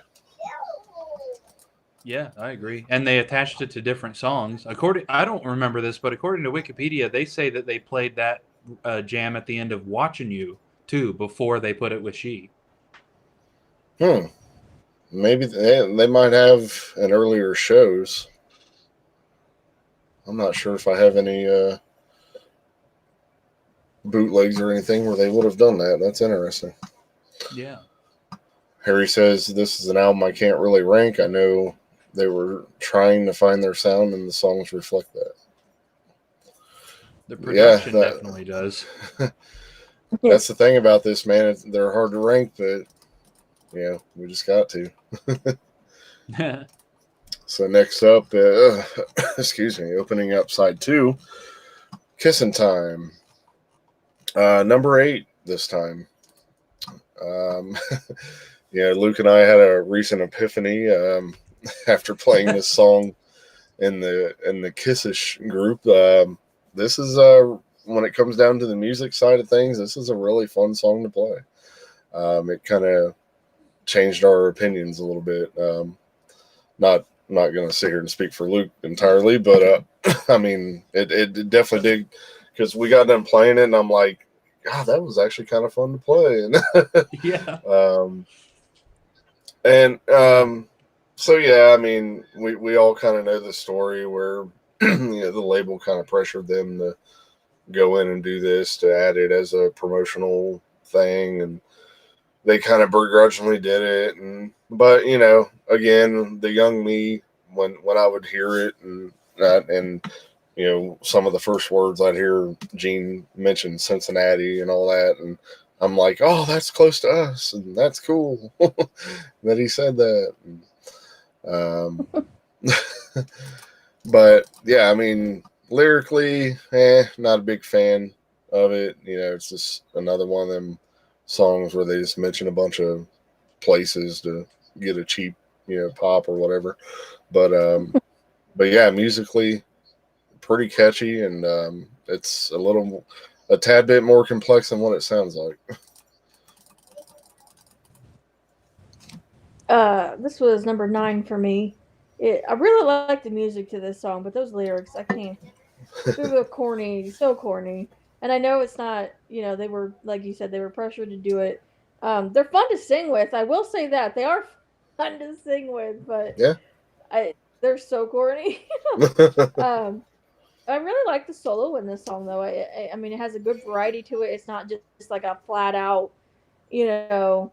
Yeah, I agree. And they attached it to different songs. I don't remember this, but according to Wikipedia, they say that they played that jam at the end of Watching You too before they put it with She. Maybe they might have an earlier shows. I'm not sure if I have any bootlegs or anything where they would have done that. That's interesting. Yeah. Harry says this is an album I can't really rank. I know they were trying to find their sound, and the songs reflect that. The production definitely does. That's the thing about this, man. They're hard to rank, but yeah, we just got to. So next up, excuse me, opening up side 2, Kissin' Time. Number 8 this time. Yeah, Luke and I had a recent epiphany after playing this song in the Kissish group. This is when it comes down to the music side of things, this is a really fun song to play. It kind of changed our opinions a little bit. Not going to sit here and speak for Luke entirely, but I mean, it definitely did, because we got done playing it, and I'm like, God, that was actually kind of fun to play. Yeah. So yeah, I mean, we all kind of know the story where you know, the label kind of pressured them to go in and do this, to add it as a promotional thing, and they kind of begrudgingly did it. But you know, again, the young me, when I would hear it, and you know, some of the first words I'd hear Gene mention Cincinnati and all that, and I'm like, oh, that's close to us, and that's cool that he said that. But yeah, I mean, lyrically, not a big fan of it. You know, it's just another one of them songs where they just mention a bunch of places to get a cheap, you know, pop or whatever. But yeah, musically pretty catchy, and it's a tad bit more complex than what it sounds like. This was number 9 for me. I really like the music to this song, but those lyrics, I can't. They're corny, so corny. And I know it's not, you know, they were, like you said, they were pressured to do it. They're fun to sing with. I will say that they are fun to sing with, but yeah, they're so corny. I really like the solo in this song, though. I mean, it has a good variety to it. It's not just like a flat out, you know,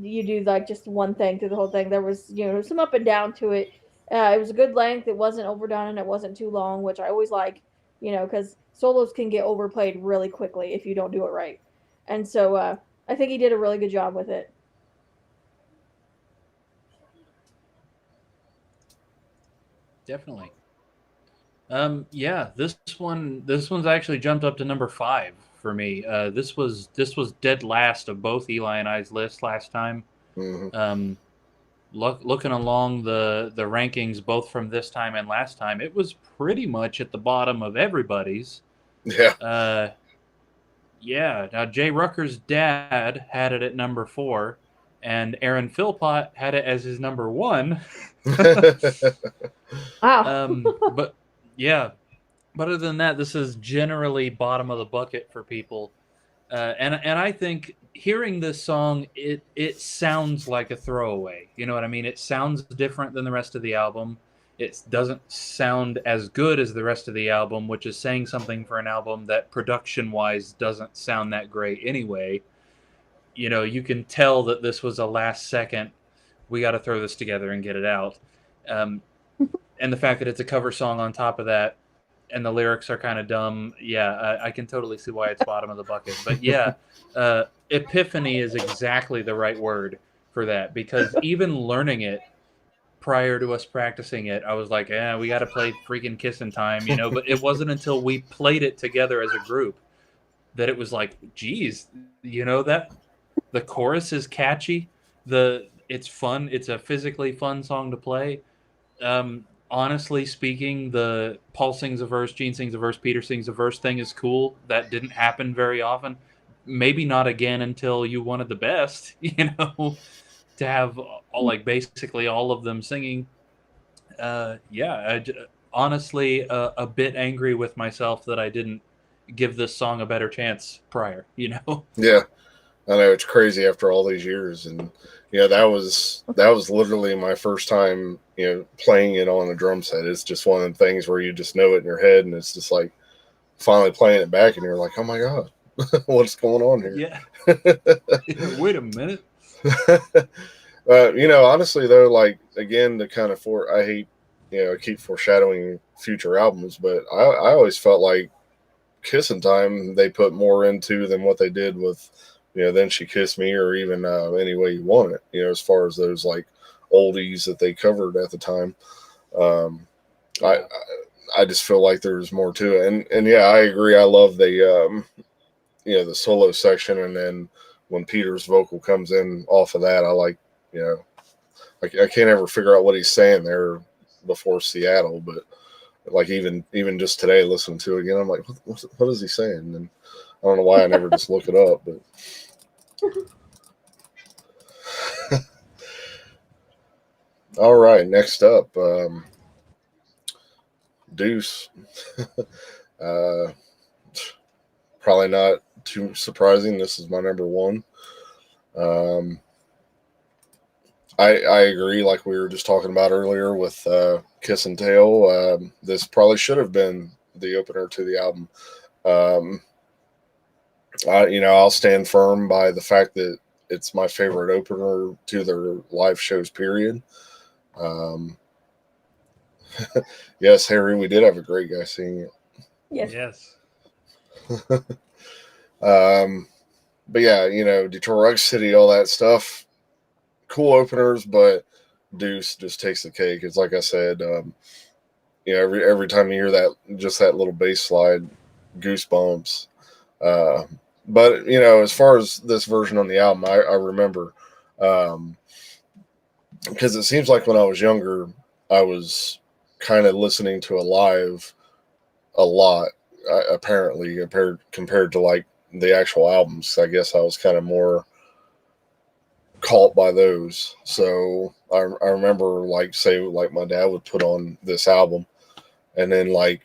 you do like just one thing through the whole thing. There was, you know, some up and down to it. It was a good length. It wasn't overdone and it wasn't too long, which I always like, you know, because solos can get overplayed really quickly if you don't do it right. And so I think he did a really good job with it. Definitely. Yeah, this one's actually jumped up to number 5 for me. This was dead last of both Eli and I's list last time. Mm-hmm. Looking along the rankings, both from this time and last time, it was pretty much at the bottom of everybody's. Yeah. Yeah. Now Jay Rucker's dad had it at number 4, and Aaron Philpott had it as his number 1. Wow. But yeah. But other than that, this is generally bottom of the bucket for people. And I think hearing this song, it sounds like a throwaway. You know what I mean? It sounds different than the rest of the album. It doesn't sound as good as the rest of the album, which is saying something for an album that production-wise doesn't sound that great anyway. You know, you can tell that this was a last second, we got to throw this together and get it out. and the fact that it's a cover song on top of that, and the lyrics are kind of dumb. Yeah, I can totally see why it's bottom of the bucket. But yeah, epiphany is exactly the right word for that, because even learning it prior to us practicing it, I was like, "Yeah, we got to play freaking Kissin' Time," you know. But it wasn't until we played it together as a group that it was like, "Geez, you know that the chorus is catchy, it's fun, it's a physically fun song to play." Honestly speaking, the Paul sings a verse, Gene sings a verse, Peter sings a verse thing is cool. That didn't happen very often. Maybe not again until You Wanted the Best, you know, to have all, like, basically all of them singing. Yeah, honestly, a bit angry with myself that I didn't give this song a better chance prior, you know? Yeah, I know it's crazy after all these years, and that was literally my first time playing it on a drum set. It's just one of them things where you just know it in your head, and it's just like finally playing it back, and you're like, oh my god, what's going on here? Yeah. Wait a minute. Honestly though, like again, the kind of I hate I keep foreshadowing future albums, but I always felt like Kissin' Time they put more into than what they did with Then She Kissed Me, or even Any Way You Want It, as far as those like oldies that they covered at the time. I just feel like there's more to it, and yeah, I agree. I love the the solo section, and then when Peter's vocal comes in off of that, I like I can't ever figure out what he's saying there before Seattle, but like even just today listening to it again, I'm like, what is he saying? And I don't know why I never just look it up, but all right, next up, Deuce. Probably not too surprising. This is my number one. I agree, like we were just talking about earlier with Kiss and Tell. This probably should have been the opener to the album. I'll stand firm by the fact that it's my favorite opener to their live shows, period. Yes, Harry, we did have a great guy singing it. Yes. But yeah, Detroit Rock City, all that stuff, cool openers, but Deuce just takes the cake. It's like I said, every time you hear that, just that little bass slide, goosebumps. But as far as this version on the album, I remember, because it seems like when I was younger, I was kind of listening to a live a lot, apparently, compared to like the actual albums. I guess I was kind of more caught by those. So I remember like my dad would put on this album, and then like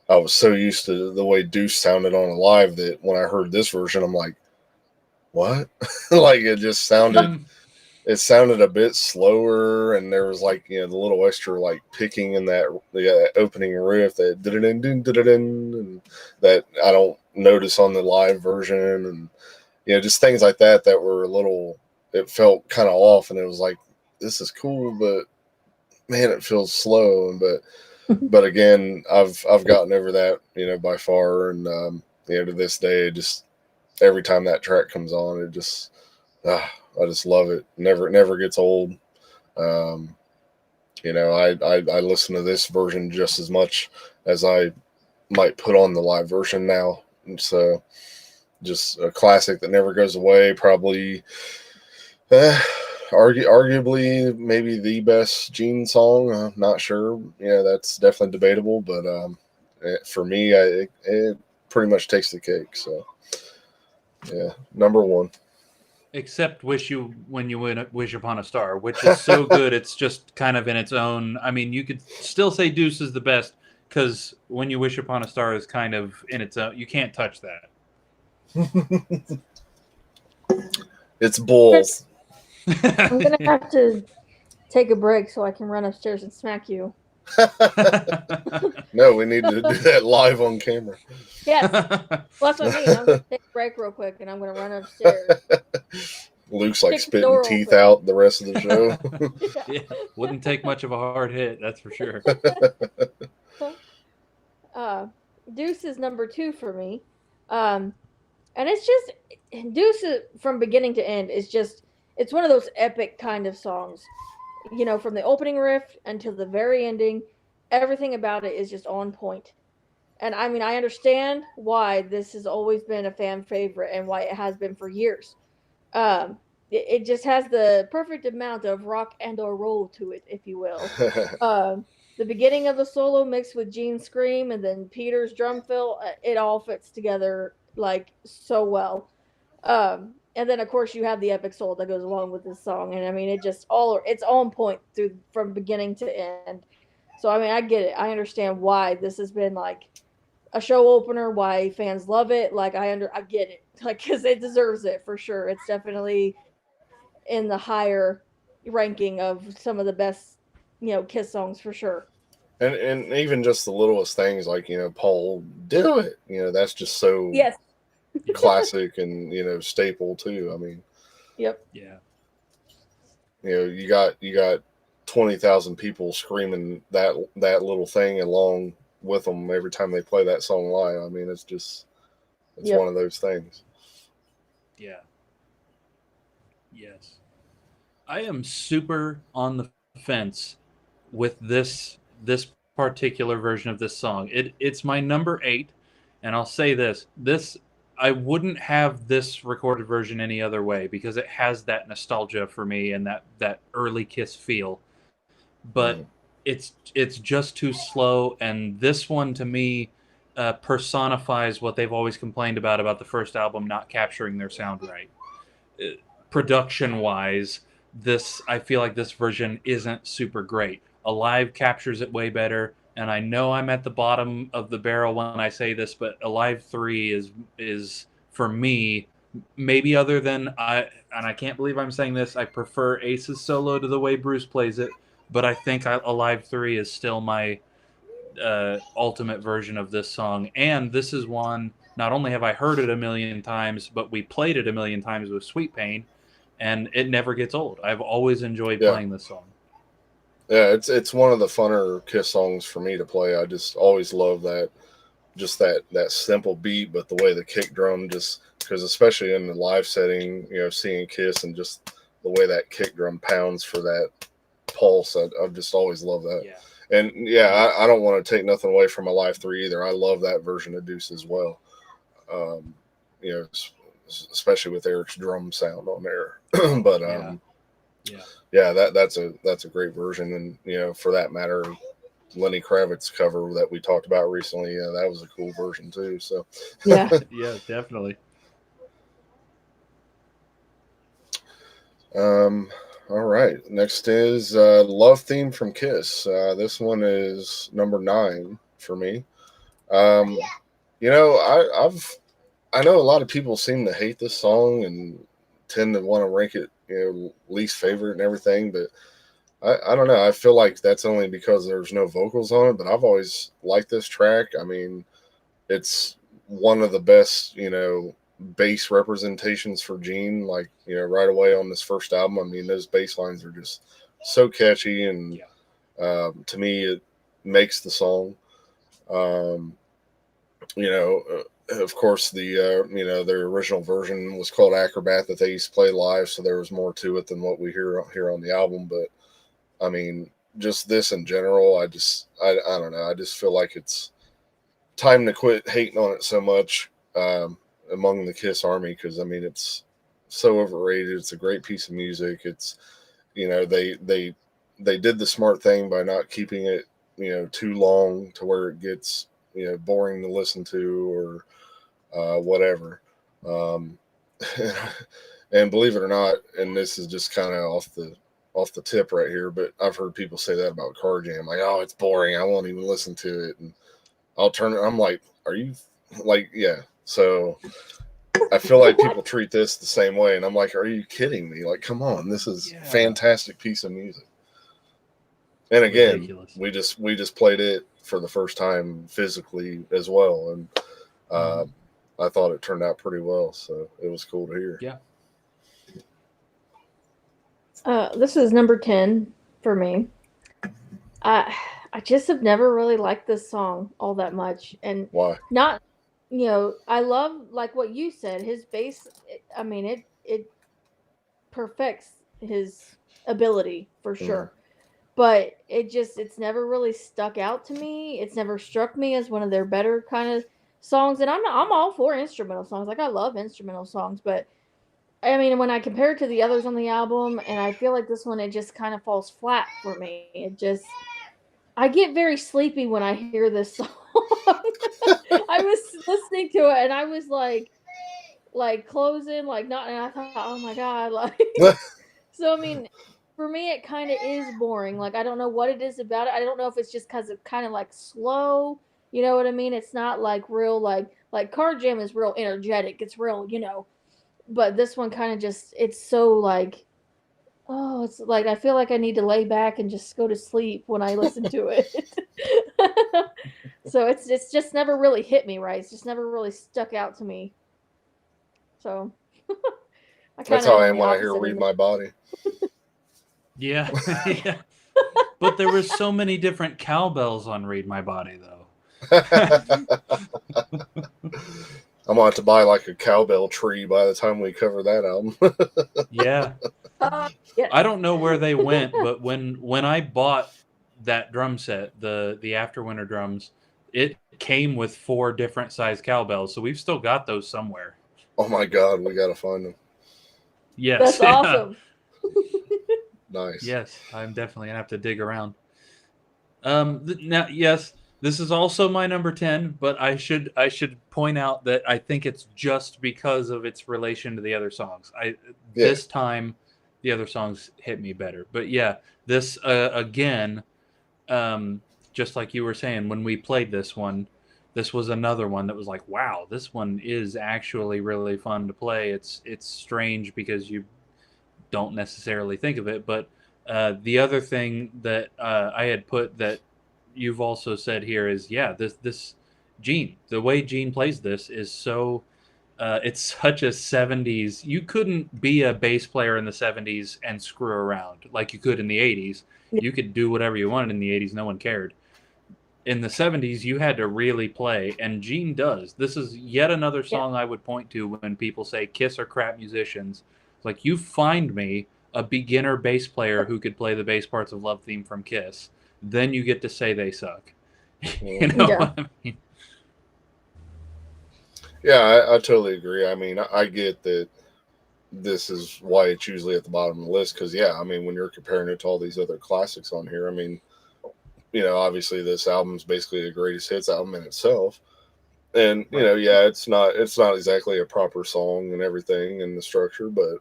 I was so used to the way Deuce sounded on a live that when I heard this version, I'm like, what? Like it just sounded it sounded a bit slower, and there was like the little extra like picking in that opening riff, that and that I don't notice on the live version, and just things like that were a little, it felt kind of off, and it was like, this is cool, but man, it feels slow. But again, I've gotten over that by far, and to this day, just every time that track comes on, it just I just love it. Never gets old. I listen to this version just as much as I might put on the live version now. It's just a classic that never goes away. Probably, arguably, maybe the best Gene song. I'm not sure. That's definitely debatable. But for me, it pretty much takes the cake. So, yeah, number one. Except Wish Upon a Star, which is so good, it's just kind of in its own. I mean, you could still say Deuce is the best, because When You Wish Upon a Star is kind of in its own. You can't touch that. It's bulls. I'm going to have to take a break so I can run upstairs and smack you. No, we need to do that live on camera. Yes. Well, that's what I mean. I'm going to take a break real quick, and I'm going to run upstairs. Luke's like Kick the spitting door teeth open. out the rest of the show. Yeah, wouldn't take much of a hard hit, that's for sure. Deuce is number 2 for me. And it's just Deuce from beginning to end is just it's one of those epic kind of songs. You know, from the opening riff until the very ending, everything about it is just on point. And I mean, I understand why this has always been a fan favorite and why it has been for years. It just has the perfect amount of rock and or roll to it, if you will. The beginning of the solo mixed with Gene's scream and then Peter's drum fill, it all fits together like so well. And then of course you have the epic soul that goes along with this song, and I mean it's on point through from beginning to end. So I mean I get it. I understand why this has been like a show opener, why fans love it. Like I get it, like because it deserves it for sure. It's definitely in the higher ranking of some of the best, Kiss songs for sure. and even just the littlest things like, Paul, do it. That's just so Yes. classic and, staple too. I mean, Yep. Yeah. you got 20,000 people screaming that little thing along with them every time they play that song live. I mean, it's Yep. one of those things. Yeah. Yes. I am super on the fence with this particular version of this song. It's my number 8, and I'll say this I wouldn't have this recorded version any other way because it has that nostalgia for me and that early Kiss feel. But it's just too slow, and this one to me personifies what they've always complained about the first album not capturing their sound right. Production wise, I feel like this version isn't super great. Alive captures it way better, and I know I'm at the bottom of the barrel when I say this, but Alive 3 is for me, maybe other than I can't believe I'm saying this, I prefer Ace's solo to the way Bruce plays it, but I think Alive 3 is still my ultimate version of this song. And this is one, not only have I heard it a million times, but we played it a million times with Sweet Pain, and it never gets old. I've always enjoyed playing this song. Yeah, it's one of the funner Kiss songs for me to play. I just always love that simple beat, but the way the kick drum just, because especially in the live setting, seeing Kiss and just the way that kick drum pounds for that pulse, I've just always loved that. Yeah. And I don't want to take nothing away from Alive 3 either. I love that version of Deuce as well. Especially with Eric's drum sound on there. But that's a great version. And for that matter, Lenny Kravitz cover that we talked about recently, that was a cool version too. So yeah, yeah, definitely. All right. Next is Love Theme from Kiss. This one is number 9 for me. I know a lot of people seem to hate this song and tend to want to rank it, least favorite and everything, but I don't know. I feel like that's only because there's no vocals on it, but I've always liked this track. I mean, it's one of the best, bass representations for Gene, like, right away on this first album. I mean, those bass lines are just so catchy, and to me, it makes the song. Of course, their original version was called Acrobat that they used to play live, so there was more to it than what we hear on the album. But I mean, just this in general, I don't know. I just feel like it's time to quit hating on it so much among the Kiss Army, because I mean, it's so overrated. It's a great piece of music. It's they did the smart thing by not keeping it too long to where it gets boring to listen to or whatever. And believe it or not, and this is just kind of off the tip right here, but I've heard people say that about Car Jam, like, oh, it's boring, I won't even listen to it, and I'll turn it. I'm like, are you like, yeah. So I feel like people treat this the same way, and I'm like, are you kidding me? Like, come on, this is fantastic piece of music. And again, ridiculous. we just played it for the first time physically as well, and I thought it turned out pretty well, so it was cool to hear. Yeah. This is number 10 for me. I just have never really liked this song all that much, and Why? not, I love like what you said. His bass, I mean, it perfects his ability for sure. But it's never really stuck out to me. It's never struck me as one of their better kind of songs. And I'm all for instrumental songs. Like I love instrumental songs, but I mean, when I compare it to the others on the album, and I feel like this one, it just kind of falls flat for me. I get very sleepy when I hear this song. I was listening to it, and I was like closing, like not, and I thought, oh my god, like. So I mean, for me, it kind of is boring. Like I don't know what it is about it. I don't know if it's just because it's kind of like slow. You know what I mean? It's not like real like Car Jam is real energetic. It's real, but this one kind of just it's so like oh, it's like I feel like I need to lay back and just go to sleep when I listen to it. So it's just never really hit me right. It's just never really stuck out to me. So I kind That's of how am I on am the when I hear opposite "Read end. My Body." Yeah. Yeah. But there were so many different cowbells on Read My Body, though. I'm gonna have to buy like a cowbell tree by the time we cover that album. Yeah. Yeah. I don't know where they went, but when I bought that drum set, the Afterwinter drums, it came with 4 different size cowbells, so we've still got those somewhere. Oh my god, we gotta find them. Yes. That's awesome. Nice. Yes, I'm definitely gonna have to dig around. Now, yes, this is also my number 10, but I should point out that I think it's just because of its relation to the other songs. Yeah. This time the other songs hit me better. But yeah, this again, just like you were saying when we played this one, this was another one that was like, wow, this one is actually really fun to play. It's strange because you don't necessarily think of it. But the other thing that I had put that you've also said here is, yeah, this Gene, the way Gene plays this is so. It's such a 70s. You couldn't be a bass player in the 70s and screw around like you could in the 80s. You could do whatever you wanted in the 80s. No one cared. In the 70s, you had to really play, and Gene does. This is yet another Yeah. song I would point to when people say Kiss are crap musicians. It's like, you find me a beginner bass player who could play the bass parts of Love Theme from Kiss. Then you get to say they suck. You know Yeah. what I mean? Yeah, I totally agree. I mean, I get that this is why it's usually at the bottom of the list because, yeah, I mean, when you're comparing it to all these other classics on here, I mean, obviously this album's basically a greatest hits album in itself. And, Right. yeah, it's not exactly a proper song and everything and the structure, but,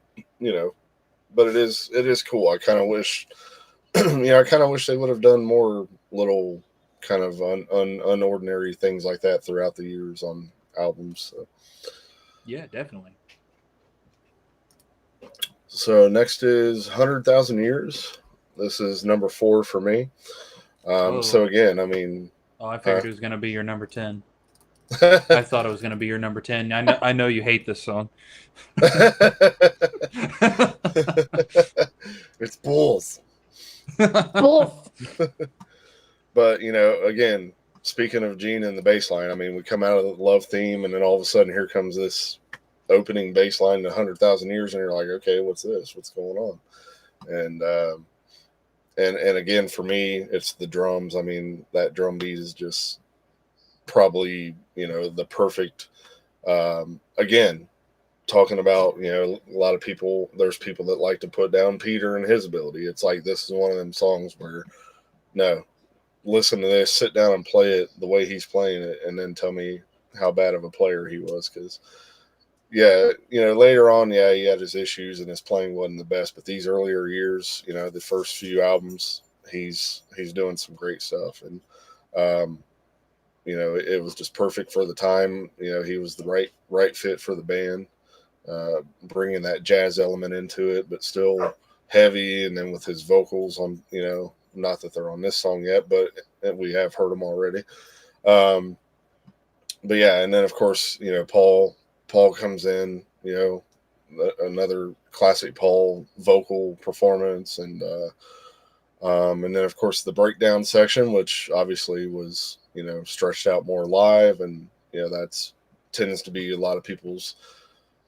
but it is cool. I kind of wish, I kind of wish they would have done more little kind of unordinary things like that throughout the years on albums. Yeah, definitely. So next is 100,000 Years. This is number 4 for me. So Oh. again, I mean, Oh, I figured it was going to be your number 10. I thought it was going to be your number 10. I know you hate this song. it's bulls. Wolf. But again, speaking of Gene and the bass line, I mean, we come out of the Love Theme, and then all of a sudden, here comes this opening bass line to 100,000 Years, and you're like, okay, what's this? What's going on? And again, for me, it's the drums. I mean, that drum beat is just probably the perfect. Again, talking about a lot of people. There's people that like to put down Peter and his ability. It's like this is one of them songs where no. Listen to this, sit down and play it the way he's playing it, and then tell me how bad of a player he was. Because, yeah, later on, yeah, he had his issues and his playing wasn't the best. But these earlier years, the first few albums, he's doing some great stuff, and it was just perfect for the time. He was the right fit for the band, bringing that jazz element into it, but still heavy, and then with his vocals on, not that they're on this song yet, but we have heard them already. But yeah, and then of course, Paul comes in, another classic Paul vocal performance, and then of course the breakdown section, which obviously was stretched out more live, and that's tends to be a lot of people's.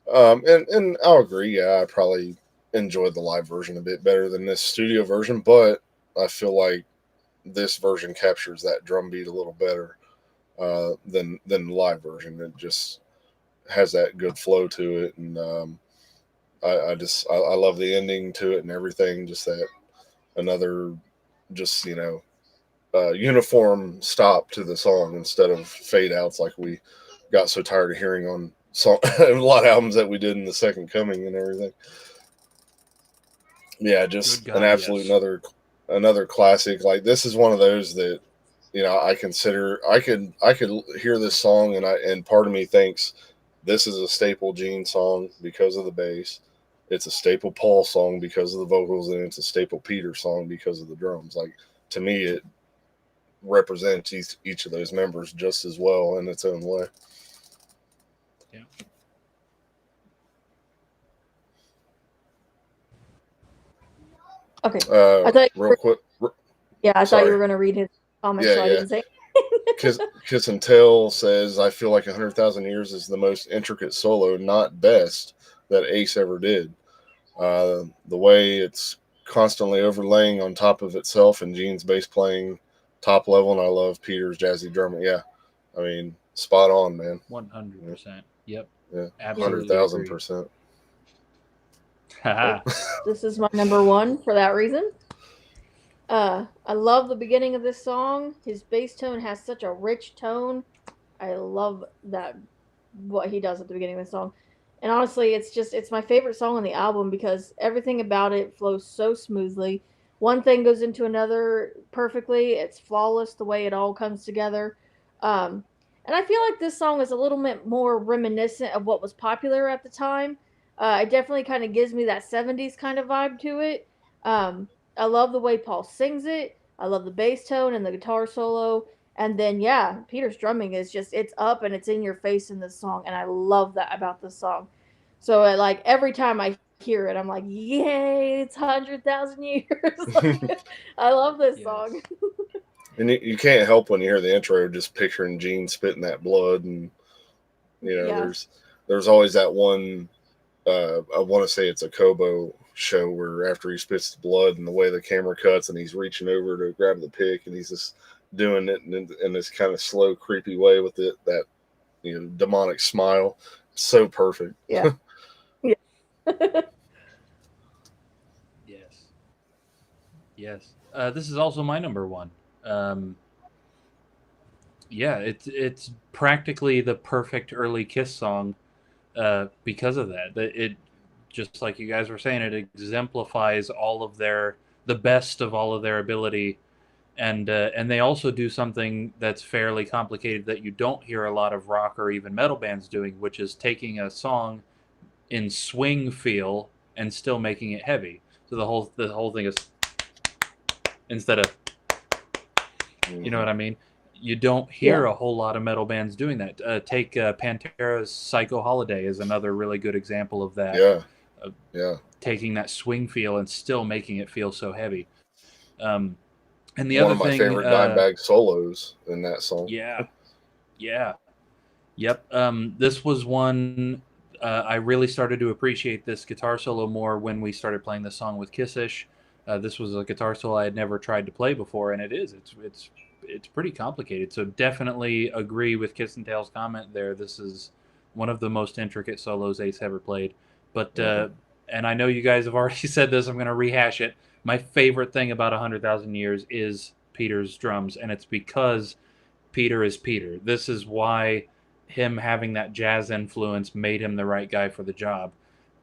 And I'll agree. Yeah, I probably enjoyed the live version a bit better than this studio version, but I feel like this version captures that drum beat a little better than the live version. It just has that good flow to it, and I love the ending to it and everything. Just that another, just uniform stop to the song instead of fade outs like we got so tired of hearing on a lot of albums that we did in the Second Coming and everything. Yeah, just God, an absolute yes. another classic. Like, this is one of those that I consider I could hear this song, and part of me thinks this is a staple Gene song because of the bass. It's a staple Paul song because of the vocals, and it's a staple Peter song because of the drums. Like, to me, it represents each of those members just as well in its own way. Yeah. Okay. I thought real quick. Yeah, I thought you Sorry. were going to read his comments, Yeah, so I yeah. didn't say. Kiss and Tell says, I feel like 100,000 Years is the most intricate solo, not best, that Ace ever did. The way it's constantly overlaying on top of itself, and Gene's bass playing top level, and I love Peter's jazzy drumming. Yeah, I mean, spot on, man. 100%. Yep. Yeah, Absolutely 100,000%. This is my number one for that reason. I love the beginning of this song. His bass tone has such a rich tone. I love that, what he does at the beginning of the song. And honestly, it's my favorite song on the album because everything about it flows so smoothly. One thing goes into another perfectly. It's flawless the way it all comes together. And I feel like this song is a little bit more reminiscent of what was popular at the time. It definitely kind of gives me that 70s kind of vibe to it. I love the way Paul sings it. I love the bass tone and the guitar solo. And then, yeah, Peter's drumming is just, it's up and it's in your face in this song. And I love that about this song. So, like, every time I hear it, I'm like, yay, it's 100,000 years. Like, I love this song. And you can't help when you hear the intro just picturing Gene spitting that blood, and there's always that one. I want to say it's a Kobo show where after he spits the blood and the way the camera cuts and he's reaching over to grab the pick and he's just doing it in this kind of slow, creepy way with that demonic smile. So perfect. Yeah. Yeah. Yes. This is also my number one. Yeah, it's practically the perfect early Kiss song because of that. It, just like you guys were saying, it exemplifies the best of all of their ability, and they also do something that's fairly complicated that you don't hear a lot of rock or even metal bands doing, which is taking a song in swing feel and still making it heavy. So the whole thing is instead of, you know what I mean? You don't hear a whole lot of metal bands doing that. Take Pantera's Psycho Holiday is another really good example of that. Yeah. Taking that swing feel and still making it feel so heavy. And the one other of my thing, favorite Dimebag solos in that song. Yeah. Yep. This was one I really started to appreciate this guitar solo more when we started playing this song with Kissish. This was a guitar solo I had never tried to play before, and it's pretty complicated. So definitely agree with Kiss and Tail's comment there. This is one of the most intricate solos Ace ever played. But and I know you guys have already said this. I'm going to rehash it. My favorite thing about 100,000 Years is Peter's drums, and it's because Peter is Peter. This is why him having that jazz influence made him the right guy for the job.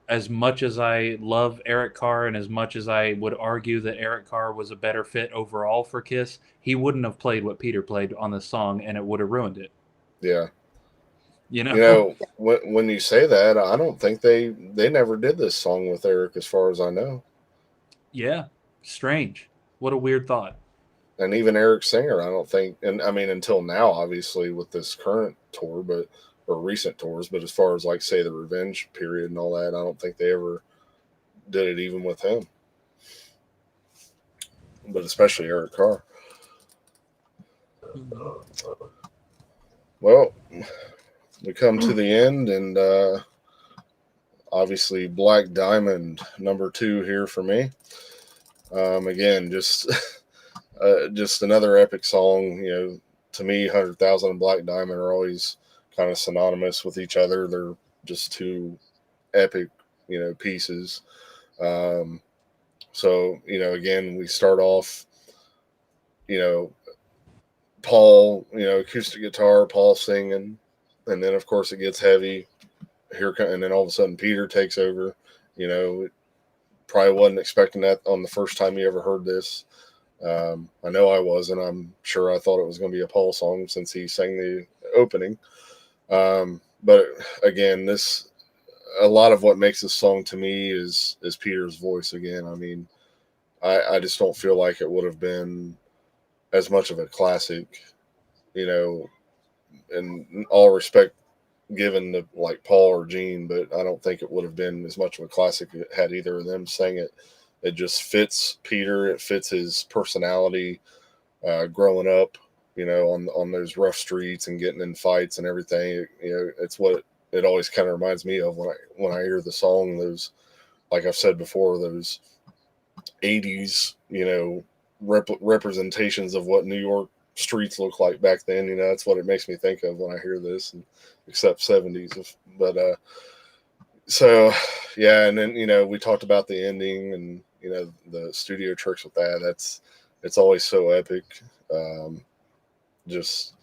As much as I love Eric Carr and as much as I would argue that Eric Carr was a better fit overall for Kiss, he wouldn't have played what Peter played on this song, and it would have ruined it. Yeah. You when you say that, I don't think they never did this song with Eric, as far as I know. Yeah. Strange. What a weird thought. And even Eric Singer, I don't think, and I mean, until now, obviously, with this current tour, but or recent tours, but as far as like say the Revenge period and all that, I don't think they ever did it even with him. But especially Eric Carr. Well, we come to the end, and obviously Black Diamond, number 2 here for me. Again, just another epic song. You know, to me, 100,000 and Black Diamond are always kind of synonymous with each other. They're just two epic, you know, pieces. So, you know, again, we start off, you know, Paul, you know, acoustic guitar, Paul singing, and then of course it gets heavy. And then all of a sudden Peter takes over. You know, probably wasn't expecting that on the first time you ever heard this. I know I wasn't. I'm sure I thought it was going to be a Paul song since he sang the opening. But again, a lot of what makes this song to me is Peter's voice again. I mean, I just don't feel like it would have been as much of a classic, you know, in all respect given to like Paul or Gene, but I don't think it would have been as much of a classic had either of them sang it. It just fits Peter. It fits his personality, growing up, you know, on those rough streets and getting in fights and everything. You know, it's what it always kind of reminds me of when I hear the song. Those, like I've said before, those 80s, you know, representations of what New York streets look like back then. You know, that's what it makes me think of when I hear this, and except 70s. But so yeah, and then, you know, we talked about the ending and, you know, the studio tricks with that. It's always so epic. Just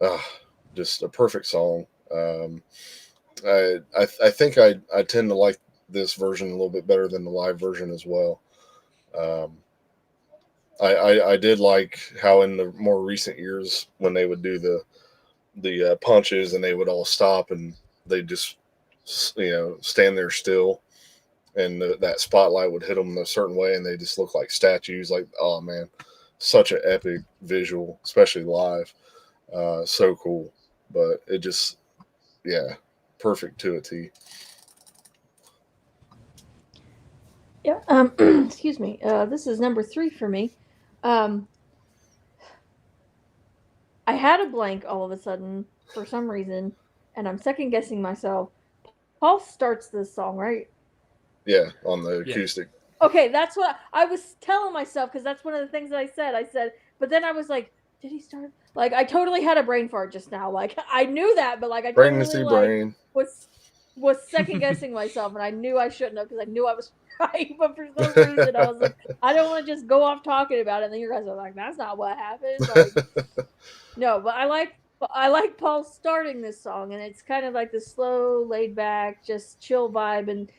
a perfect song. I think I tend to like this version a little bit better than the live version as well. I did like how in the more recent years when they would do the punches and they would all stop and they just, you know, stand there still, and that spotlight would hit them a certain way and they just look like statues. Like, oh man, such an epic visual, especially live. So cool. But it just, yeah, perfect to a T. Yeah. Excuse me. This is number 3 for me. I had a blank all of a sudden for some reason, and I'm second guessing myself. Paul starts this song, right? Yeah, on the acoustic. Okay, that's what I was telling myself, because that's one of the things that I said, but then I was like, did he start? Like, I totally had a brain fart just now. Like, I knew that, but like, I totally was second guessing myself, and I knew I shouldn't have, because I knew I was right. But for some reason, I was like, I don't want to just go off talking about it. And then you guys are like, that's not what happened. Like, no, but I like Paul starting this song, and it's kind of like the slow, laid back, just chill vibe, and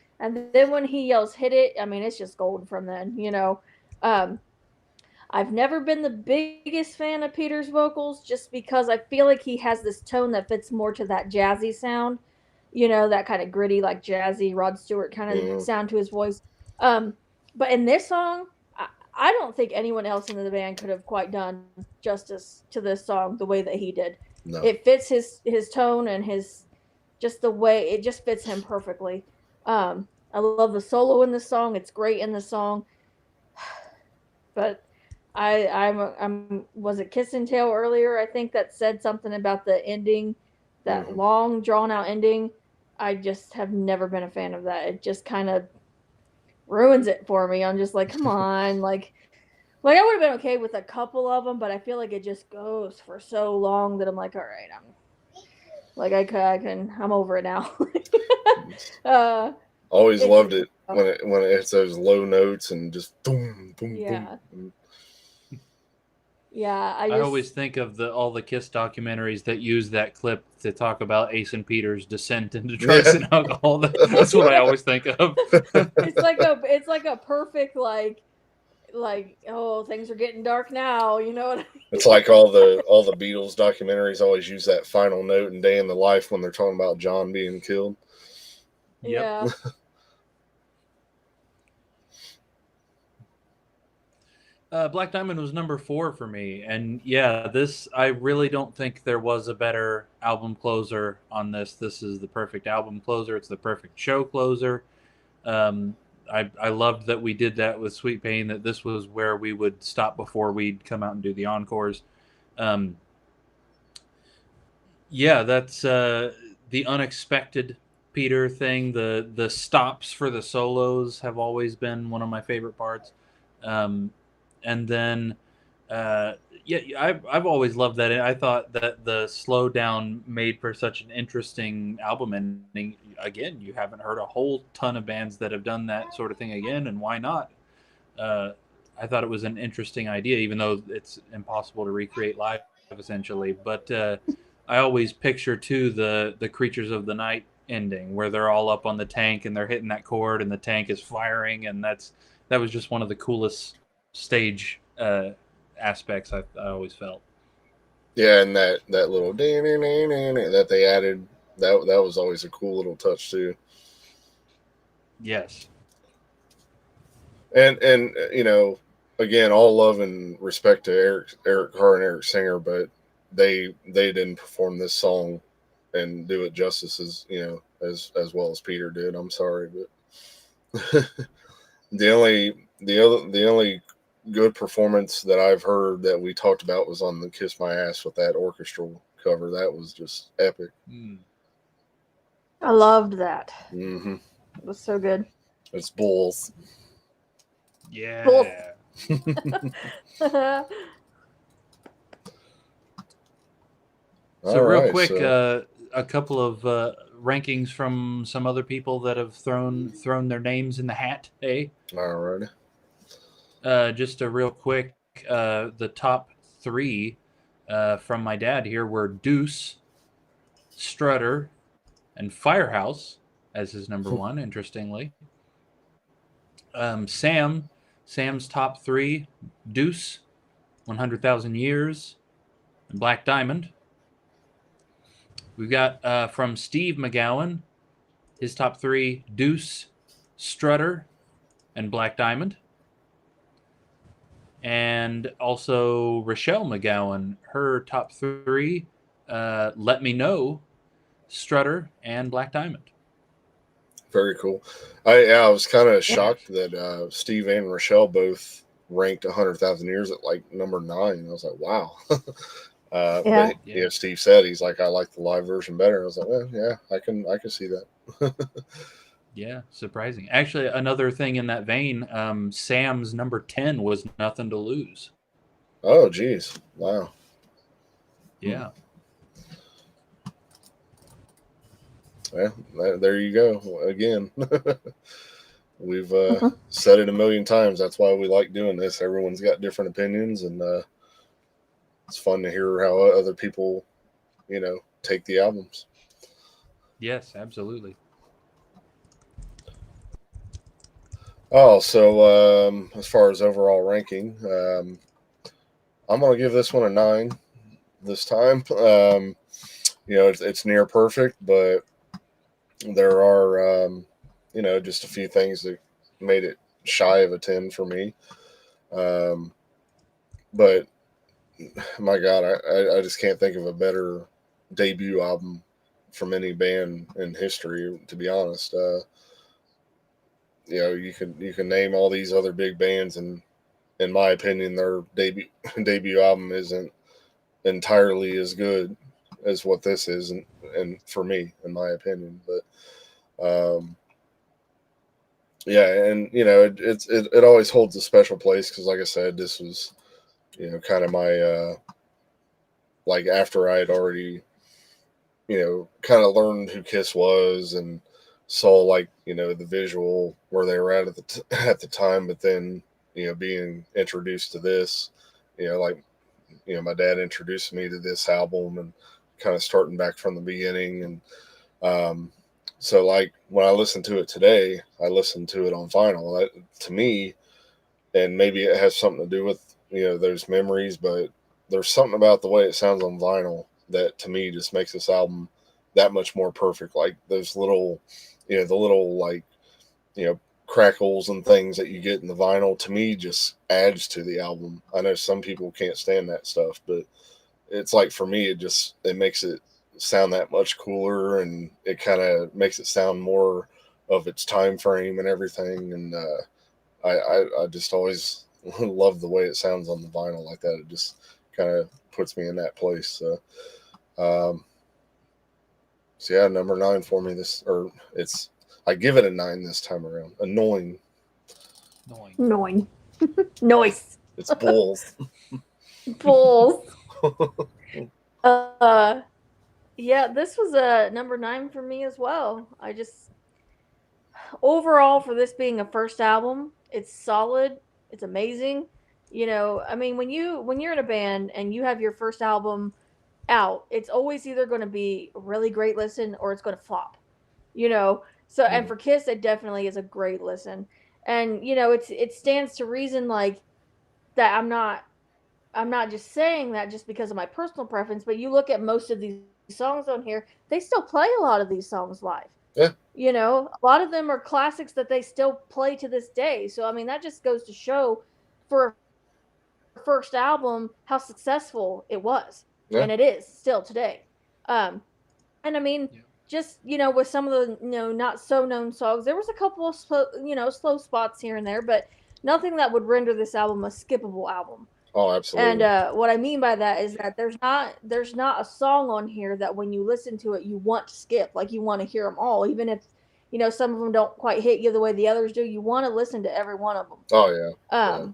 then when he yells "hit it," I mean, it's just golden from then, you know. I've never been the biggest fan of Peter's vocals, just because I feel like he has this tone that fits more to that jazzy sound, you know, that kind of gritty, like jazzy Rod Stewart kind of sound to his voice. But in this song, I don't think anyone else in the band could have quite done justice to this song the way that he did. No. It fits his tone and just the way it just fits him perfectly. I love the solo in the song. It's great in the song. But I'm was it Kiss and Tell earlier? I think that said something about the ending, that long drawn out ending. I just have never been a fan of that. It just kind of ruins it for me. I'm just like, come on, like I would have been okay with a couple of them, but I feel like it just goes for so long that I'm like, all right, I'm over it now. Always loved it when it hits those low notes and just boom, boom, yeah. boom. Yeah, I always think of all the Kiss documentaries that use that clip to talk about Ace and Peter's descent into drugs and alcohol. That's what I always think of. It's like a perfect like oh, things are getting dark now, you know what I mean? It's like all the Beatles documentaries always use that final note in Day in the Life when they're talking about John being killed. Yep. Yeah. Black Diamond was number 4 for me, and yeah, this I really don't think there was a better album closer on this. This is the perfect album closer. It's the perfect show closer. Um, I loved that we did that with Sweet Pain. That this was where we would stop before we'd come out and do the encores. Um, yeah, that's the unexpected Peter thing. The stops for the solos have always been one of my favorite parts. Um, and then uh, yeah, I've always loved that. I thought that the slowdown made for such an interesting album ending. Again, you haven't heard a whole ton of bands that have done that sort of thing again, and why not? Uh, I thought it was an interesting idea, even though it's impossible to recreate live, essentially. But I always picture too the Creatures of the Night ending, where they're all up on the tank and they're hitting that chord, and the tank is firing, and that was just one of the coolest stage aspects I always felt. Yeah, and that little that they added, that was always a cool little touch too. Yes. And again, all love and respect to Eric Carr and Eric Singer, but they didn't perform this song and do it justice as well as Peter did. I'm sorry, but the only good performance that I've heard that we talked about was on the Kiss My Ass with that orchestral cover. That was just epic. I loved that. Mm-hmm. It was so good. It's bulls. Yeah. Bulls. So real quick, a couple of rankings from some other people that have thrown their names in the hat. Hey, all right. Just a real quick, the top 3 from my dad here were Deuce, Strutter, and Firehouse as his number 1. Interestingly, Sam's top 3: Deuce, 100,000 Years, and Black Diamond. We've got from Steve McGowan, his top 3: Deuce, Strutter, and Black Diamond. And also Rochelle McGowan, her top 3: Let Me Know, Strutter, and Black Diamond. Very cool. I was kind of shocked that Steve and Rochelle both ranked 100,000 Years at like number 9. I was like, wow. But Steve said he's like, I like the live version better. I was like, well, yeah, I can see that. Yeah, surprising. Actually, another thing in that vein, Sam's number 10 was Nothing to Lose. Oh, geez. Wow. Yeah. Well, there you go. Again, we've said it a million times. That's why we like doing this. Everyone's got different opinions, and it's fun to hear how other people, take the albums. Yes, absolutely. Oh, so as far as overall ranking, I'm going to give this one a 9 this time. It's near perfect, but there are, just a few things that made it shy of a 10 for me. But my God, I just can't think of a better debut album from any band in history, to be honest. You can name all these other big bands, and in my opinion, their debut album isn't entirely as good as what this is, and for me, in my opinion. But it always holds a special place because, like I said, this was kind of my like after I had already kind of learned who Kiss was and saw the visual where they were at the time, but then being introduced to this, my dad introduced me to this album and kind of starting back from the beginning. And so like when I listen to it today, I listen to it on vinyl. That, to me, and maybe it has something to do with those memories, but there's something about the way it sounds on vinyl that to me just makes this album that much more perfect. Like those little, the little crackles and things that you get in the vinyl, to me, just adds to the album. I know some people can't stand that stuff, but it's like, for me, it makes it sound that much cooler, and it kind of makes it sound more of its time frame and everything. And I just always love the way it sounds on the vinyl like that. It just kind of puts me in that place. So yeah, number 9 for me. I give it a 9 this time around. Annoying. Annoying. Noise. It's bulls. Bulls. Yeah, this was a number 9 for me as well. Overall, for this being a first album, it's solid. It's amazing. I mean, when you're in a band and you have your first album out, it's always either going to be a really great listen or it's going to flop. So, and for Kiss, it definitely is a great listen. And it stands to reason, like, that I'm not just saying that just because of my personal preference, but you look at most of these songs on here, they still play a lot of these songs live. Yeah. A lot of them are classics that they still play to this day. So, I mean, that just goes to show for a first album how successful it was. Yeah. And it is still today. And I mean, just, with some of the, not so known songs, there was a couple of slow spots here and there, but nothing that would render this album a skippable album. Oh, absolutely. And what I mean by that is that there's not a song on here that when you listen to it, you want to skip. Like, you want to hear them all, even if, some of them don't quite hit you the way the others do. You want to listen to every one of them. Oh, yeah.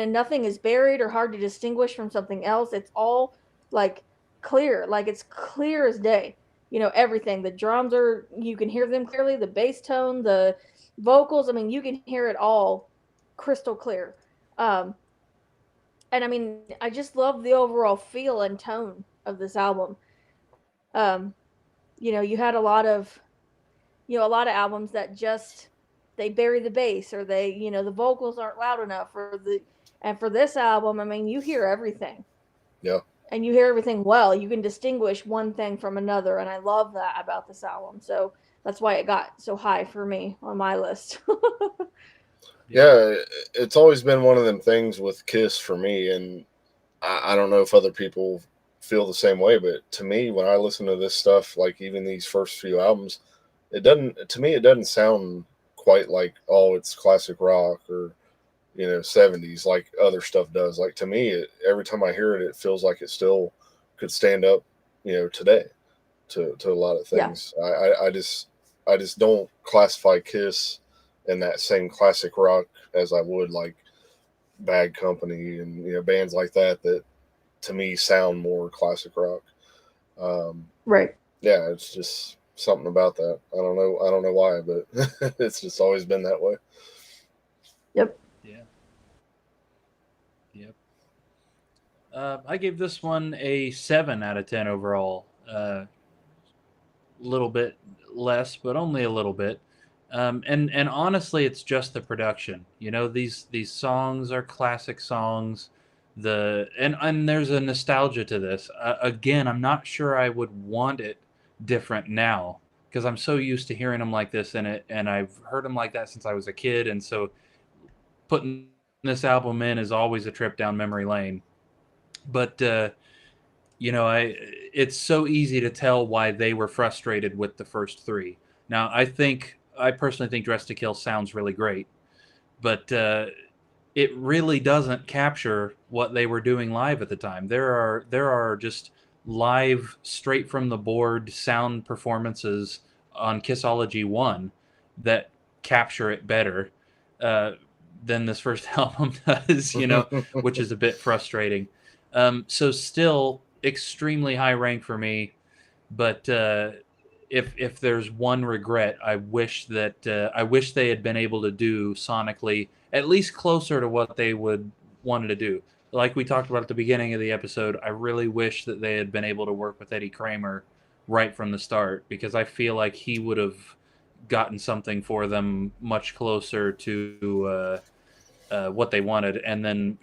Nothing is buried or hard to distinguish from something else. It's all, like, clear. Like, it's clear as day. Everything. The drums you can hear them clearly. The bass tone, the vocals. I mean, you can hear it all crystal clear. And I mean, I just love the overall feel and tone of this album. You had a lot of albums that just, they bury the bass, or they, the vocals aren't loud enough, and for this album, I mean, you hear everything. Yeah. And you hear everything well. You can distinguish one thing from another, and I love that about this album. So that's why it got so high for me on my list. Yeah, it's always been one of them things with Kiss for me, and I don't know if other people feel the same way, but to me, when I listen to this stuff, like even these first few albums, it doesn't sound quite like, oh, it's classic rock or 70s like other stuff does. Like, to me, every time I hear it, it feels like it still could stand up, today to a lot of things. Yeah. I just don't classify Kiss in that same classic rock as I would like Bad Company and bands like that to me sound more classic rock. Right. Yeah, it's just something about that. I don't know why, but it's just always been that way. Yep. Yeah. Yep. I gave this one a 7 out of 10 overall. Little bit less, but only a little bit. And honestly, it's just the production. These songs are classic songs. And there's a nostalgia to this. Again, I'm not sure I would want it different now, because I'm so used to hearing them like this, and I've heard them like that since I was a kid, and so putting this album in is always a trip down memory lane. But it's so easy to tell why they were frustrated with the first 3. Now, I personally think Dressed to Kill sounds really great, but it really doesn't capture what they were doing live at the time. There are just live, straight from the board sound performances on Kissology 1 that capture it better than this first album does, which is a bit frustrating. So still extremely high rank for me, but if there's one regret, I wish they had been able to do sonically at least closer to what they would wanted to do. Like we talked about at the beginning of the episode, I really wish that they had been able to work with Eddie Kramer right from the start, because I feel like he would have gotten something for them much closer to what they wanted. And then,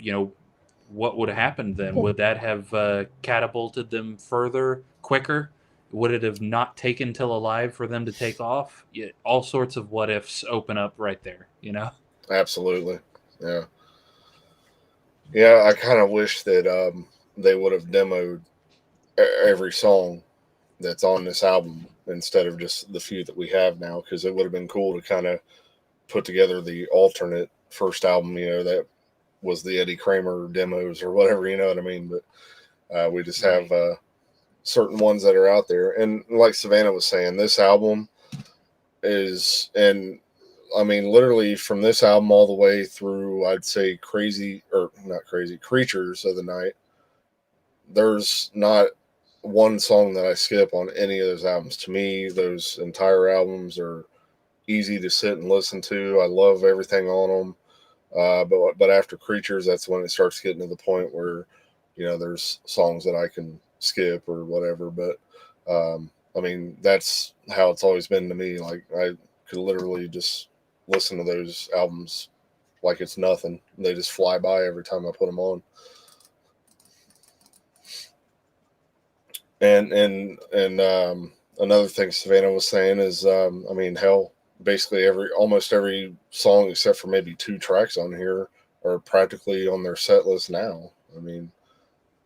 what would have happened then? Would that have catapulted them further, quicker? Would it have not taken till Alive for them to take off? Yeah, all sorts of what ifs open up right there, you know? Absolutely. Yeah. Yeah, I kind of wish that they would have demoed every song that's on this album instead of just the few that we have now, because it would have been cool to kind of put together the alternate first album, that was the Eddie Kramer demos or whatever, you know what I mean? But we just have certain ones that are out there. And like Savannah was saying, this album is, and I mean, literally from this album all the way through, I'd say Creatures of the Night, there's not one song that I skip on any of those albums. To me, those entire albums are easy to sit and listen to. I love everything on them. But after Creatures, that's when it starts getting to the point where, there's songs that I can skip or whatever. But I mean, that's how it's always been to me. Like, I could literally just listen to those albums like it's nothing. They just fly by every time I put them on. And another thing Savannah was saying is, I mean, hell, basically almost every song except for maybe 2 tracks on here are practically on their set list now. I mean,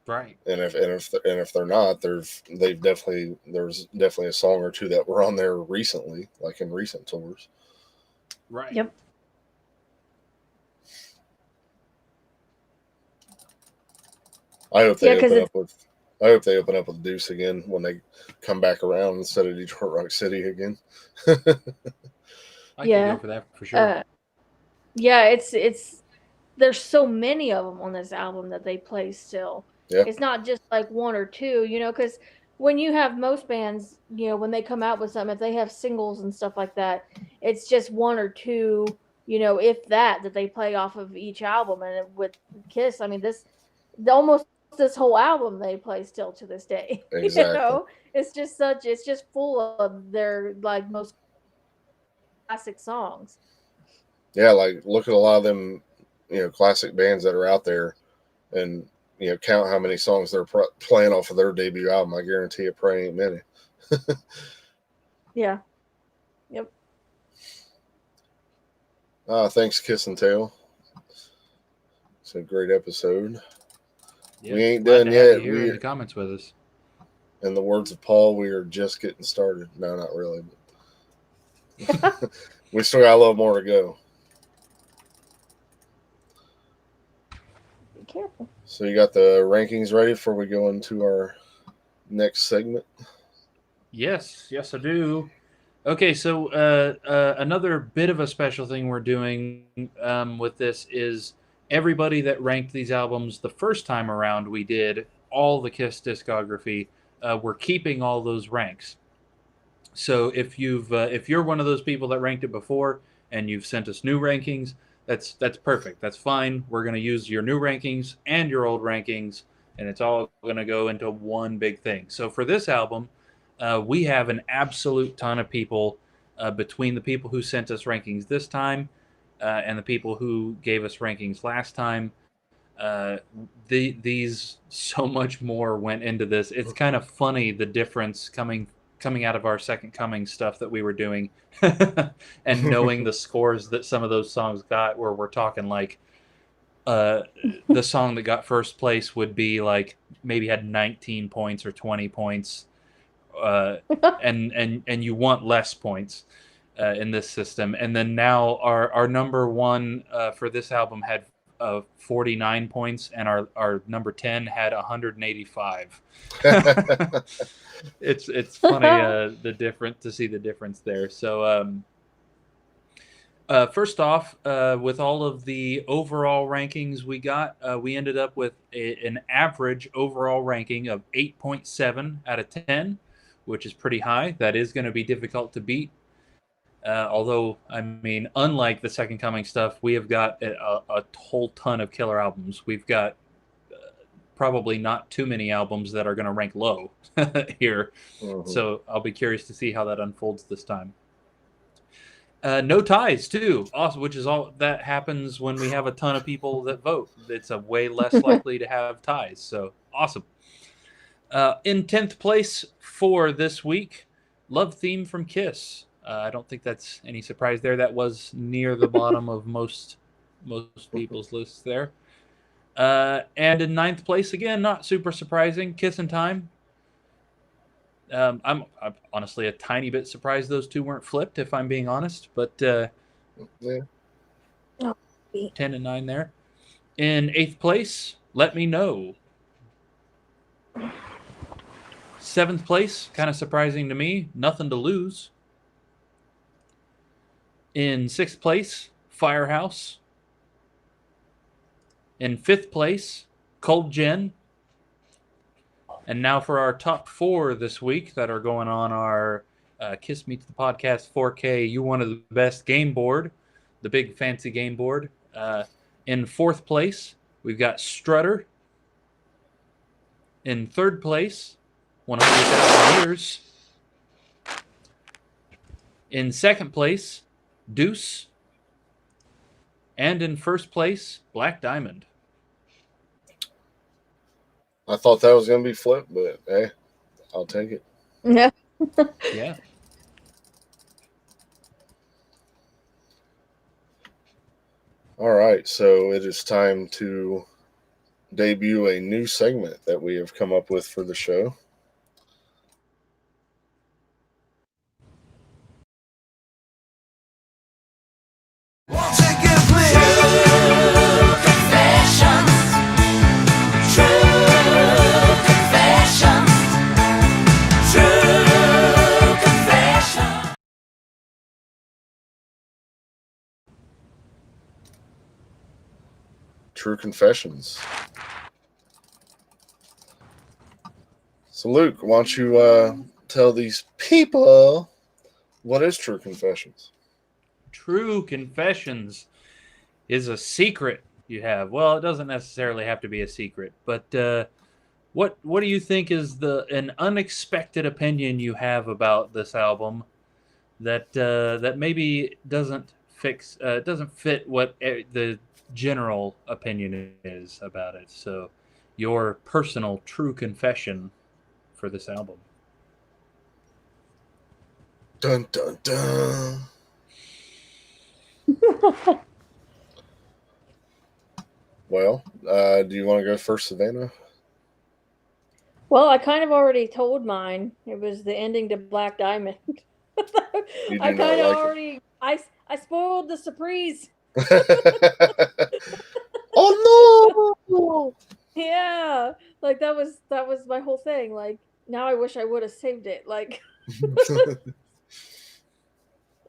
right. And if they're not, there's definitely a song or 2 that were on there recently, like in recent tours. Right. Yep. I hope they open up with Deuce again when they come back around instead of Detroit Rock City again. I can go for that for sure. Yeah, it's there's so many of them on this album that they play still. Yeah. It's not just like 1 or 2, because when you have most bands, when they come out with something, if they have singles and stuff like that, it's just 1 or 2, if that they play off of each album. And with Kiss, I mean, almost this whole album they play still to this day. Exactly. It's just full of their like most classic songs. Yeah, like look at a lot of them, classic bands that are out there, and count how many songs they're playing off of their debut album. I guarantee it probably ain't many. Yeah. Yep. Thanks, Kiss and Tale. It's a great episode. Yep. We ain't done yet. Here in the comments with us. In the words of Paul, we are just getting started. No, not really. But we still got a little more to go. Be careful. So you got the rankings ready before we go into our next segment? Yes, I do. Okay, so another bit of a special thing we're doing with this is everybody that ranked these albums the first time around we did, all the Kiss discography, we're keeping all those ranks. So if you're one of those people that ranked it before and you've sent us new rankings, that's perfect. That's fine. We're going to use your new rankings and your old rankings, and it's all going to go into one big thing. So for this album, we have an absolute ton of people between the people who sent us rankings this time and the people who gave us rankings last time. These so much more went into this. It's kind of funny the difference coming out of our Second Coming stuff that we were doing and knowing the scores that some of those songs got, where we're talking like the song that got first place would be like maybe had 19 points or 20 points, and you want less points in this system. And then now our number 1 for this album had 49 points, and our number 10 had 185. It's funny to see the difference there. So first off, with all of the overall rankings we got, we ended up with an average overall ranking of 8.7 out of 10, which is pretty high. That is going to be difficult to beat. Although, I mean, unlike the Second Coming stuff, we have got a whole ton of killer albums. We've got probably not too many albums that are going to rank low here. Mm-hmm. So I'll be curious to see how that unfolds this time. No ties, too, also, which is all that happens when we have a ton of people that vote. It's a way less likely to have ties. So awesome. In 10th place for this week, Love Theme from Kiss. I don't think that's any surprise there. That was near the bottom of most people's lists there. And in 9th place, again, not super surprising, Kiss in Time. I'm honestly a tiny bit surprised those two weren't flipped, if I'm being honest. But Yeah. 10 and 9 there. In 8th place, Let Me Know. 7th place, kind of surprising to me, Nothing to Lose. In 6th place, Firehouse. In 5th place, Cold Gin. And now for our top 4 this week that are going on our Kiss Meets the Podcast 4K You One of the Best game board, the big fancy game board. In 4th place, we've got Strutter. In 3rd place, 100,000 Years. In 2nd place, Deuce. And in 1st place, Black Diamond. I thought that was going to be flipped, but hey, I'll take it. Yeah. Yeah. All right, so it is time to debut a new segment that we have come up with for the show. True Confessions. So, Luke, why don't you tell these people what is True Confessions? True Confessions is a secret you have. Well, it doesn't necessarily have to be a secret, but what do you think is an unexpected opinion you have about this album that that maybe doesn't fit what the general opinion is about it? So, your personal true confession for this album. Dun dun dun. Well, do you want to go first, Savannah? Well, I kind of already told mine. It was the ending to Black Diamond. You do I not kind of like already. I spoiled the surprise. it. Oh no! Yeah, like that was my whole thing. Like now, I wish I would have saved it. Like,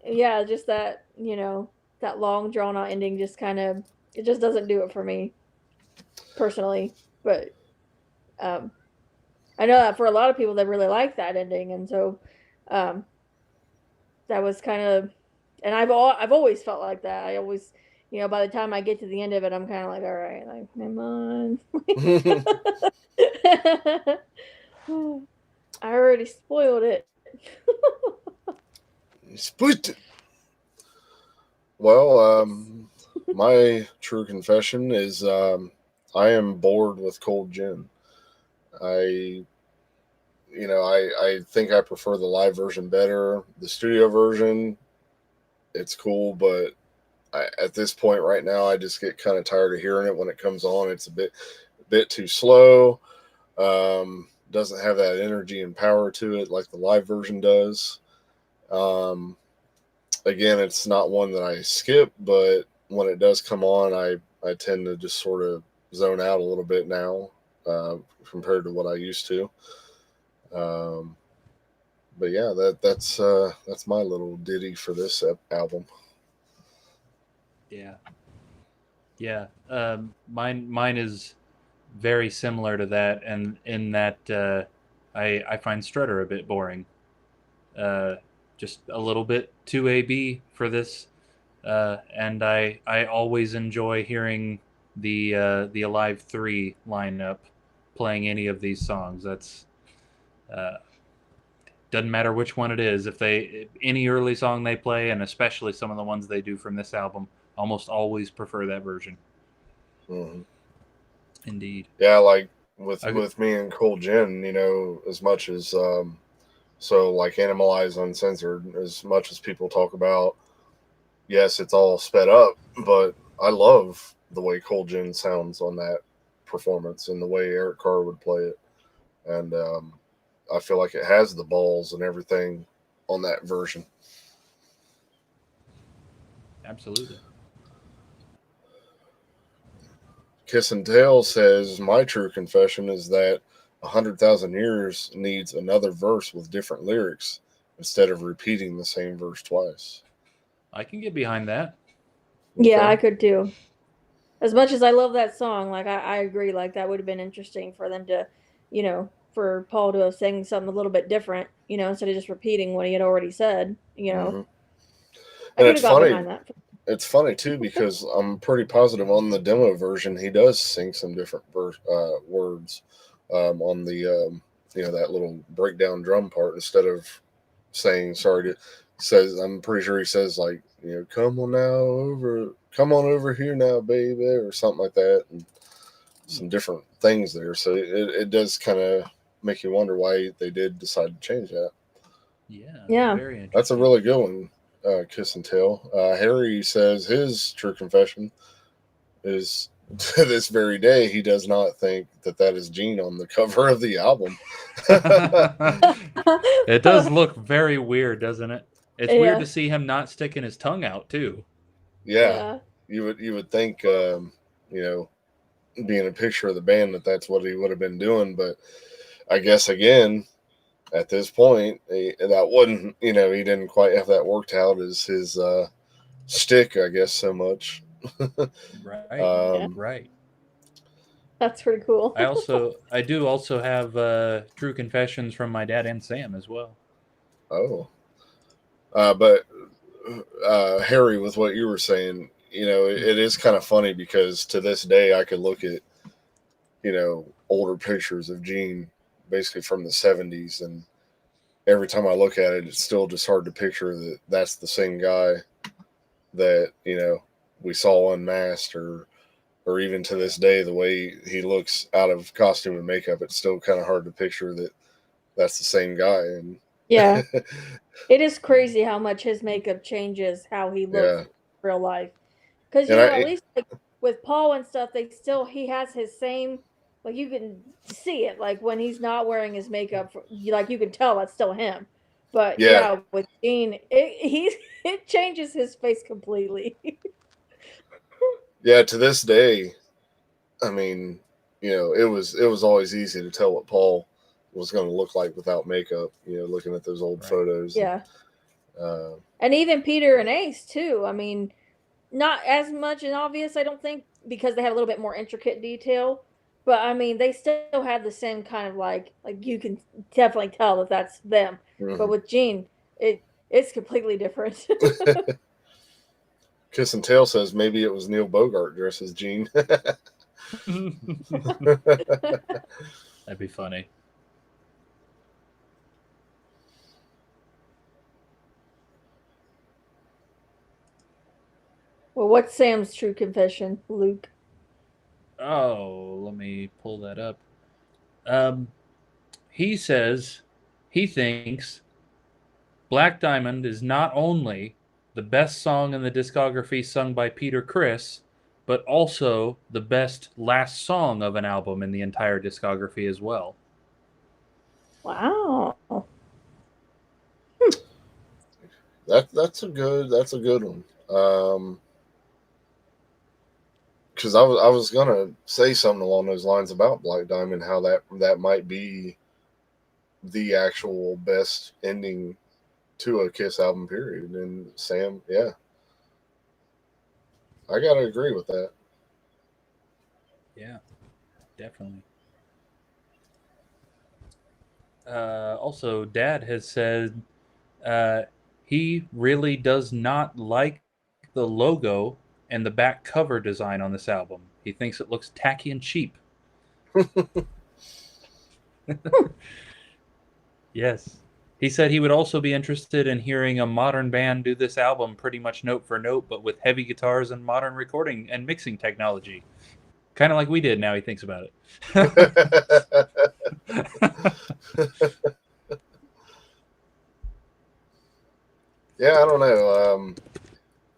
yeah, just that that long drawn out ending just kind of it just doesn't do it for me personally. But I know that for a lot of people they really like that ending, and so that was kind of, and I've always felt like that. I always, by the time I get to the end of it, I'm kind of like, all right, like, come on. I already spoiled it. Spoiled it. Well, my true confession is I am bored with Cold Gin. I think I prefer the live version better. The studio version, it's cool, but at this point right now, I just get kind of tired of hearing it when it comes on. It's a bit too slow. Doesn't have that energy and power to it like the live version does. Again, it's not one that I skip, but when it does come on, I tend to just sort of zone out a little bit now compared to what I used to. But yeah, that's my little ditty for this album. Yeah. Mine is very similar to that, and in that I find Strutter a bit boring. Just a little bit too AB for this, and I always enjoy hearing the Alive 3 lineup playing any of these songs. That's doesn't matter which one it is. If any early song they play, and especially some of the ones they do from this album, almost always prefer that version. Mm-hmm. Indeed. Yeah, like with me and Cole Jen, as much as so like Animalize Uncensored, as much as people talk about, yes, it's all sped up, but I love the way Cole Jen sounds on that performance and the way Eric Carr would play it. And I feel like it has the balls and everything on that version. Absolutely. Kiss and Tell says, my true confession is that 100,000 Years needs another verse with different lyrics instead of repeating the same verse twice. I can get behind that. Yeah, Okay. I could too. As much as I love that song, like I agree, like that would have been interesting for them to, for Paul to have sang something a little bit different, instead of just repeating what he had already said, Mhm. I And could it's have got funny. behind that. It's funny too because I'm pretty positive on the demo version he does sing some different words on the that little breakdown drum part instead of saying sorry to says I'm pretty sure he says like come on over here now baby or something like that, and some different things there, so it does kind of make you wonder why they did decide to change that. Yeah. Very interesting. That's a really good one. Kiss and Tell. Harry says his true confession is to this very day he does not think that is Gene on the cover of the album. It does look very weird, doesn't it? It's Yeah. weird to see him not sticking his tongue out too. Yeah. You would think being a picture of the band that's what he would have been doing, but I guess again at this point that wasn't he didn't quite have that worked out as his stick, I guess, so much. Right. Right. That's pretty cool. I do also have true confessions from my dad and Sam as well. Oh. But Harry, with what you were saying, it is kind of funny because to this day I could look at older pictures of Gene basically from the 70s, and every time I look at it, it's still just hard to picture that that's the same guy that we saw unmasked, or even to this day the way he looks out of costume and makeup. It's still kind of hard to picture that that's the same guy. And yeah, it is crazy how much his makeup changes how he looks in real life. Because at least like with Paul and stuff, he has his same, like you can see it, like when he's not wearing his makeup, like you can tell that's still him. But with Gene, it changes his face completely. Yeah, to this day, I mean, it was always easy to tell what Paul was going to look like without makeup. Looking at those old photos. Yeah. And even Peter and Ace too. I mean, not as much and obvious, I don't think, because they have a little bit more intricate detail. But I mean, they still have the same kind of like you can definitely tell that that's them. Mm-hmm. But with Gene, it's completely different. Kiss and Tell says maybe it was Neil Bogart dressed as Gene. That'd be funny. Well, what's Sam's true confession, Luke? Oh, let me pull that up. He says he thinks Black Diamond is not only the best song in the discography sung by Peter Criss, but also the best last song of an album in the entire discography as well. Wow. That's a good one. Because I was gonna say something along those lines about Black Diamond, how that might be the actual best ending to a Kiss album, period. And Sam, yeah, I gotta agree with that. Yeah, definitely. Also, Dad has said he really does not like the logo and the back cover design on this album. He thinks it looks tacky and cheap. Yes. He said he would also be interested in hearing a modern band do this album pretty much note for note, but with heavy guitars and modern recording and mixing technology. Kind of like we did. Now he thinks about it. Yeah, I don't know.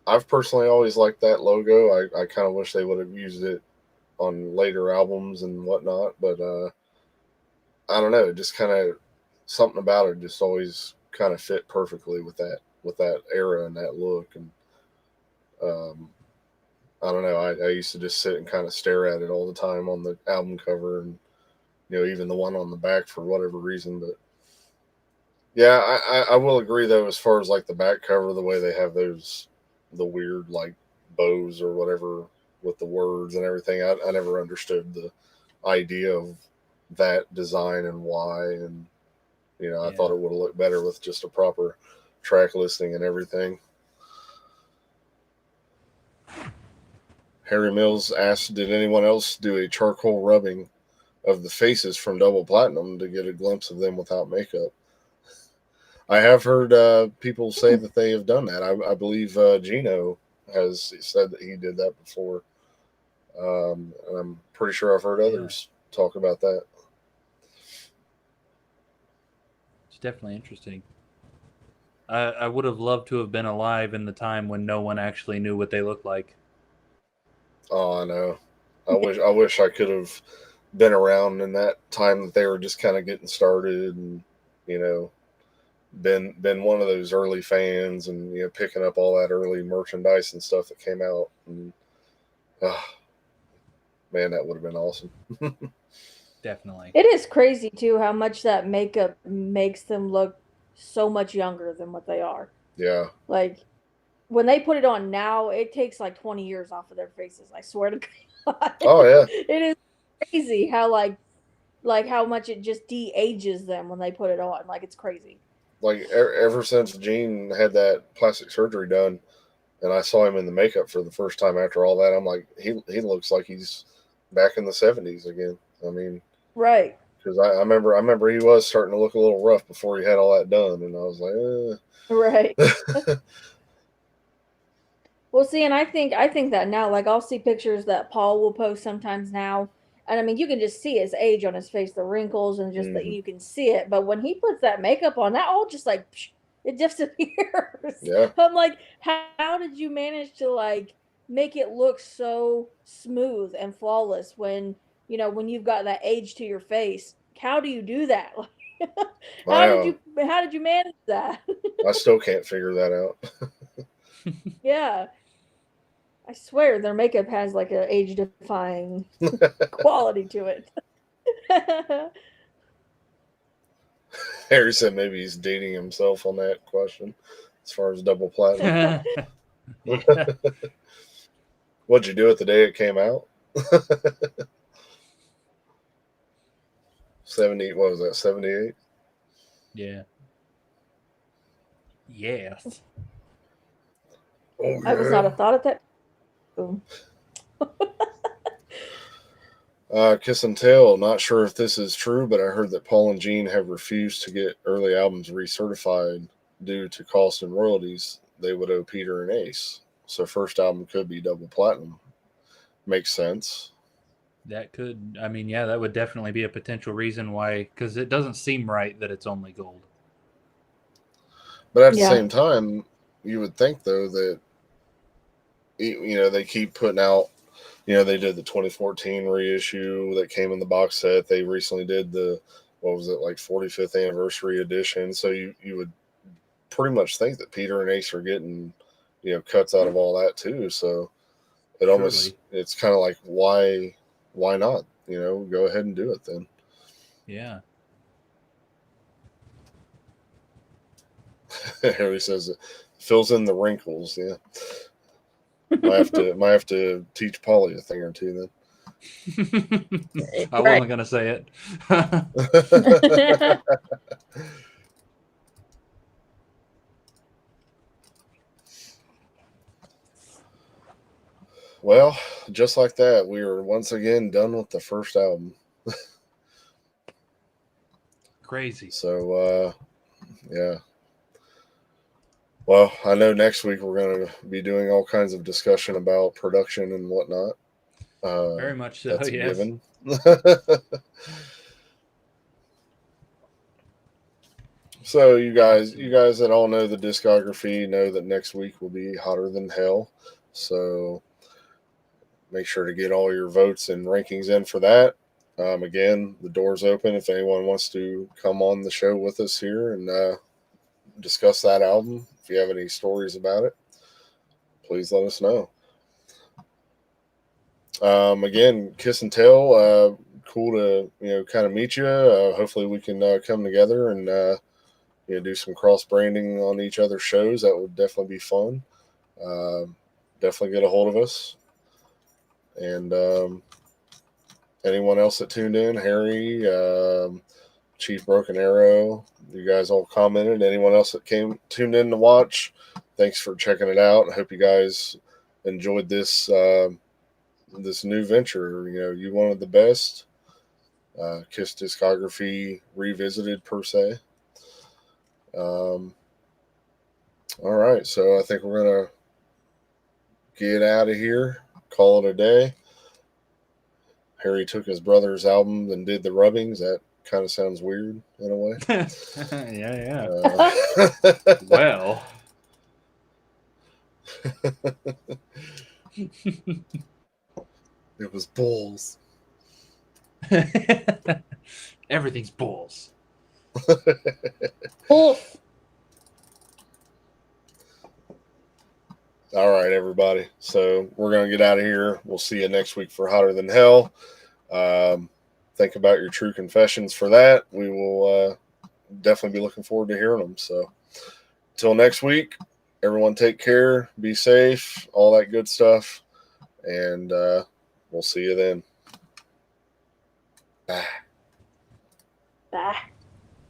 I've personally always liked that logo. I kind of wish they would have used it on later albums and whatnot, but I don't know. It just kind of something about it just always kind of fit perfectly with that era and that look. And I don't know. I used to just sit and kind of stare at it all the time on the album cover, and even the one on the back for whatever reason. But yeah, I will agree though, as far as like the back cover, the way they have the weird like bows or whatever with the words and everything. I never understood the idea of that design and why. And I thought it would have looked better with just a proper track listing and everything. Harry Mills asked, did anyone else do a charcoal rubbing of the faces from Double Platinum to get a glimpse of them without makeup? I have heard people say that they have done that. I believe Gino has said that he did that before. And I'm pretty sure I've heard others talk about that. It's definitely interesting. I would have loved to have been alive in the time when no one actually knew what they looked like. Oh, I know. I wish I could have been around in that time that they were just kind of getting started, and been one of those early fans, and picking up all that early merchandise and stuff that came out. And man, that would have been awesome. Definitely. It is crazy too how much that makeup makes them look so much younger than what they are. Yeah. Like when they put it on now, it takes like 20 years off of their faces. I swear to God. Oh yeah. It is crazy how like how much it just de-ages them when they put it on. Like it's crazy. Like ever since Gene had that plastic surgery done, and I saw him in the makeup for the first time after all that, I'm like, he looks like he's back in the 70s again. I mean, right? Because I remember he was starting to look a little rough before he had all that done, and I was like, right. Well, see, and I think that now, like I'll see pictures that Paul will post sometimes now, and I mean, you can just see his age on his face, the wrinkles, and just that you can see it. But when he puts that makeup on, that all just like it disappears. Yeah. I'm like, how did you manage to like make it look so smooth and flawless when when you've got that age to your face? How do you do that? How did you manage that? I still can't figure that out. Yeah. I swear their makeup has like an age defying quality to it. Harry said maybe he's dating himself on that question as far as Double Platinum. What'd you do it the day it came out? 70, what was that, 78? Yeah. Yes. Oh, yeah. I was not a thought at that. Boom. Kiss and Tell, not sure if this is true, but I heard that Paul and Gene have refused to get early albums recertified due to cost and royalties they would owe Peter and Ace. So first album could be Double Platinum. Makes sense. That could, I mean, yeah, that would definitely be a potential reason why, because it doesn't seem right that it's only gold. But at the same time, you would think, though, that, they keep putting out, they did the 2014 reissue that came in the box set. They recently did the, what was it, like 45th anniversary edition. So you would pretty much think that Peter and Ace are getting, cuts out of all that too. So it almost, it's kind of like, why not? Go ahead and do it then. Yeah. Harry says it fills in the wrinkles. Yeah. Might have to teach Polly a thing or two then. I wasn't gonna say it. Well, just like that, we are once again done with the first album. Crazy. So, yeah. Well, I know next week we're going to be doing all kinds of discussion about production and whatnot. Very much so. That's a Yes. given. So you guys that all know the discography know that next week will be hotter than hell. So make sure to get all your votes and rankings in for that. Again, the door's open if anyone wants to come on the show with us here and discuss that album. If you have any stories about it, please let us know. Again, Kiss and Tell, cool to kind of meet you. Hopefully we can come together and do some cross branding on each other's shows. That would definitely be fun. Definitely get a hold of us. And anyone else that tuned in, Harry, Chief Broken Arrow, you guys all commented. Anyone else that tuned in to watch, thanks for checking it out. I hope you guys enjoyed this this new venture. You wanted the best. Kiss discography revisited per se. All right, so I think we're gonna get out of here, call it a day. Harry took his brother's album and did the rubbings. That kind of sounds weird in a way. Yeah. Well, it was bulls. Everything's bulls. Wolf. All right, everybody. So we're going to get out of here. We'll see you next week for Hotter Than Hell. Think about your true confessions for that. We will definitely be looking forward to hearing them. So until next week, everyone take care, be safe, all that good stuff. And we'll see you then. Bye. Bye.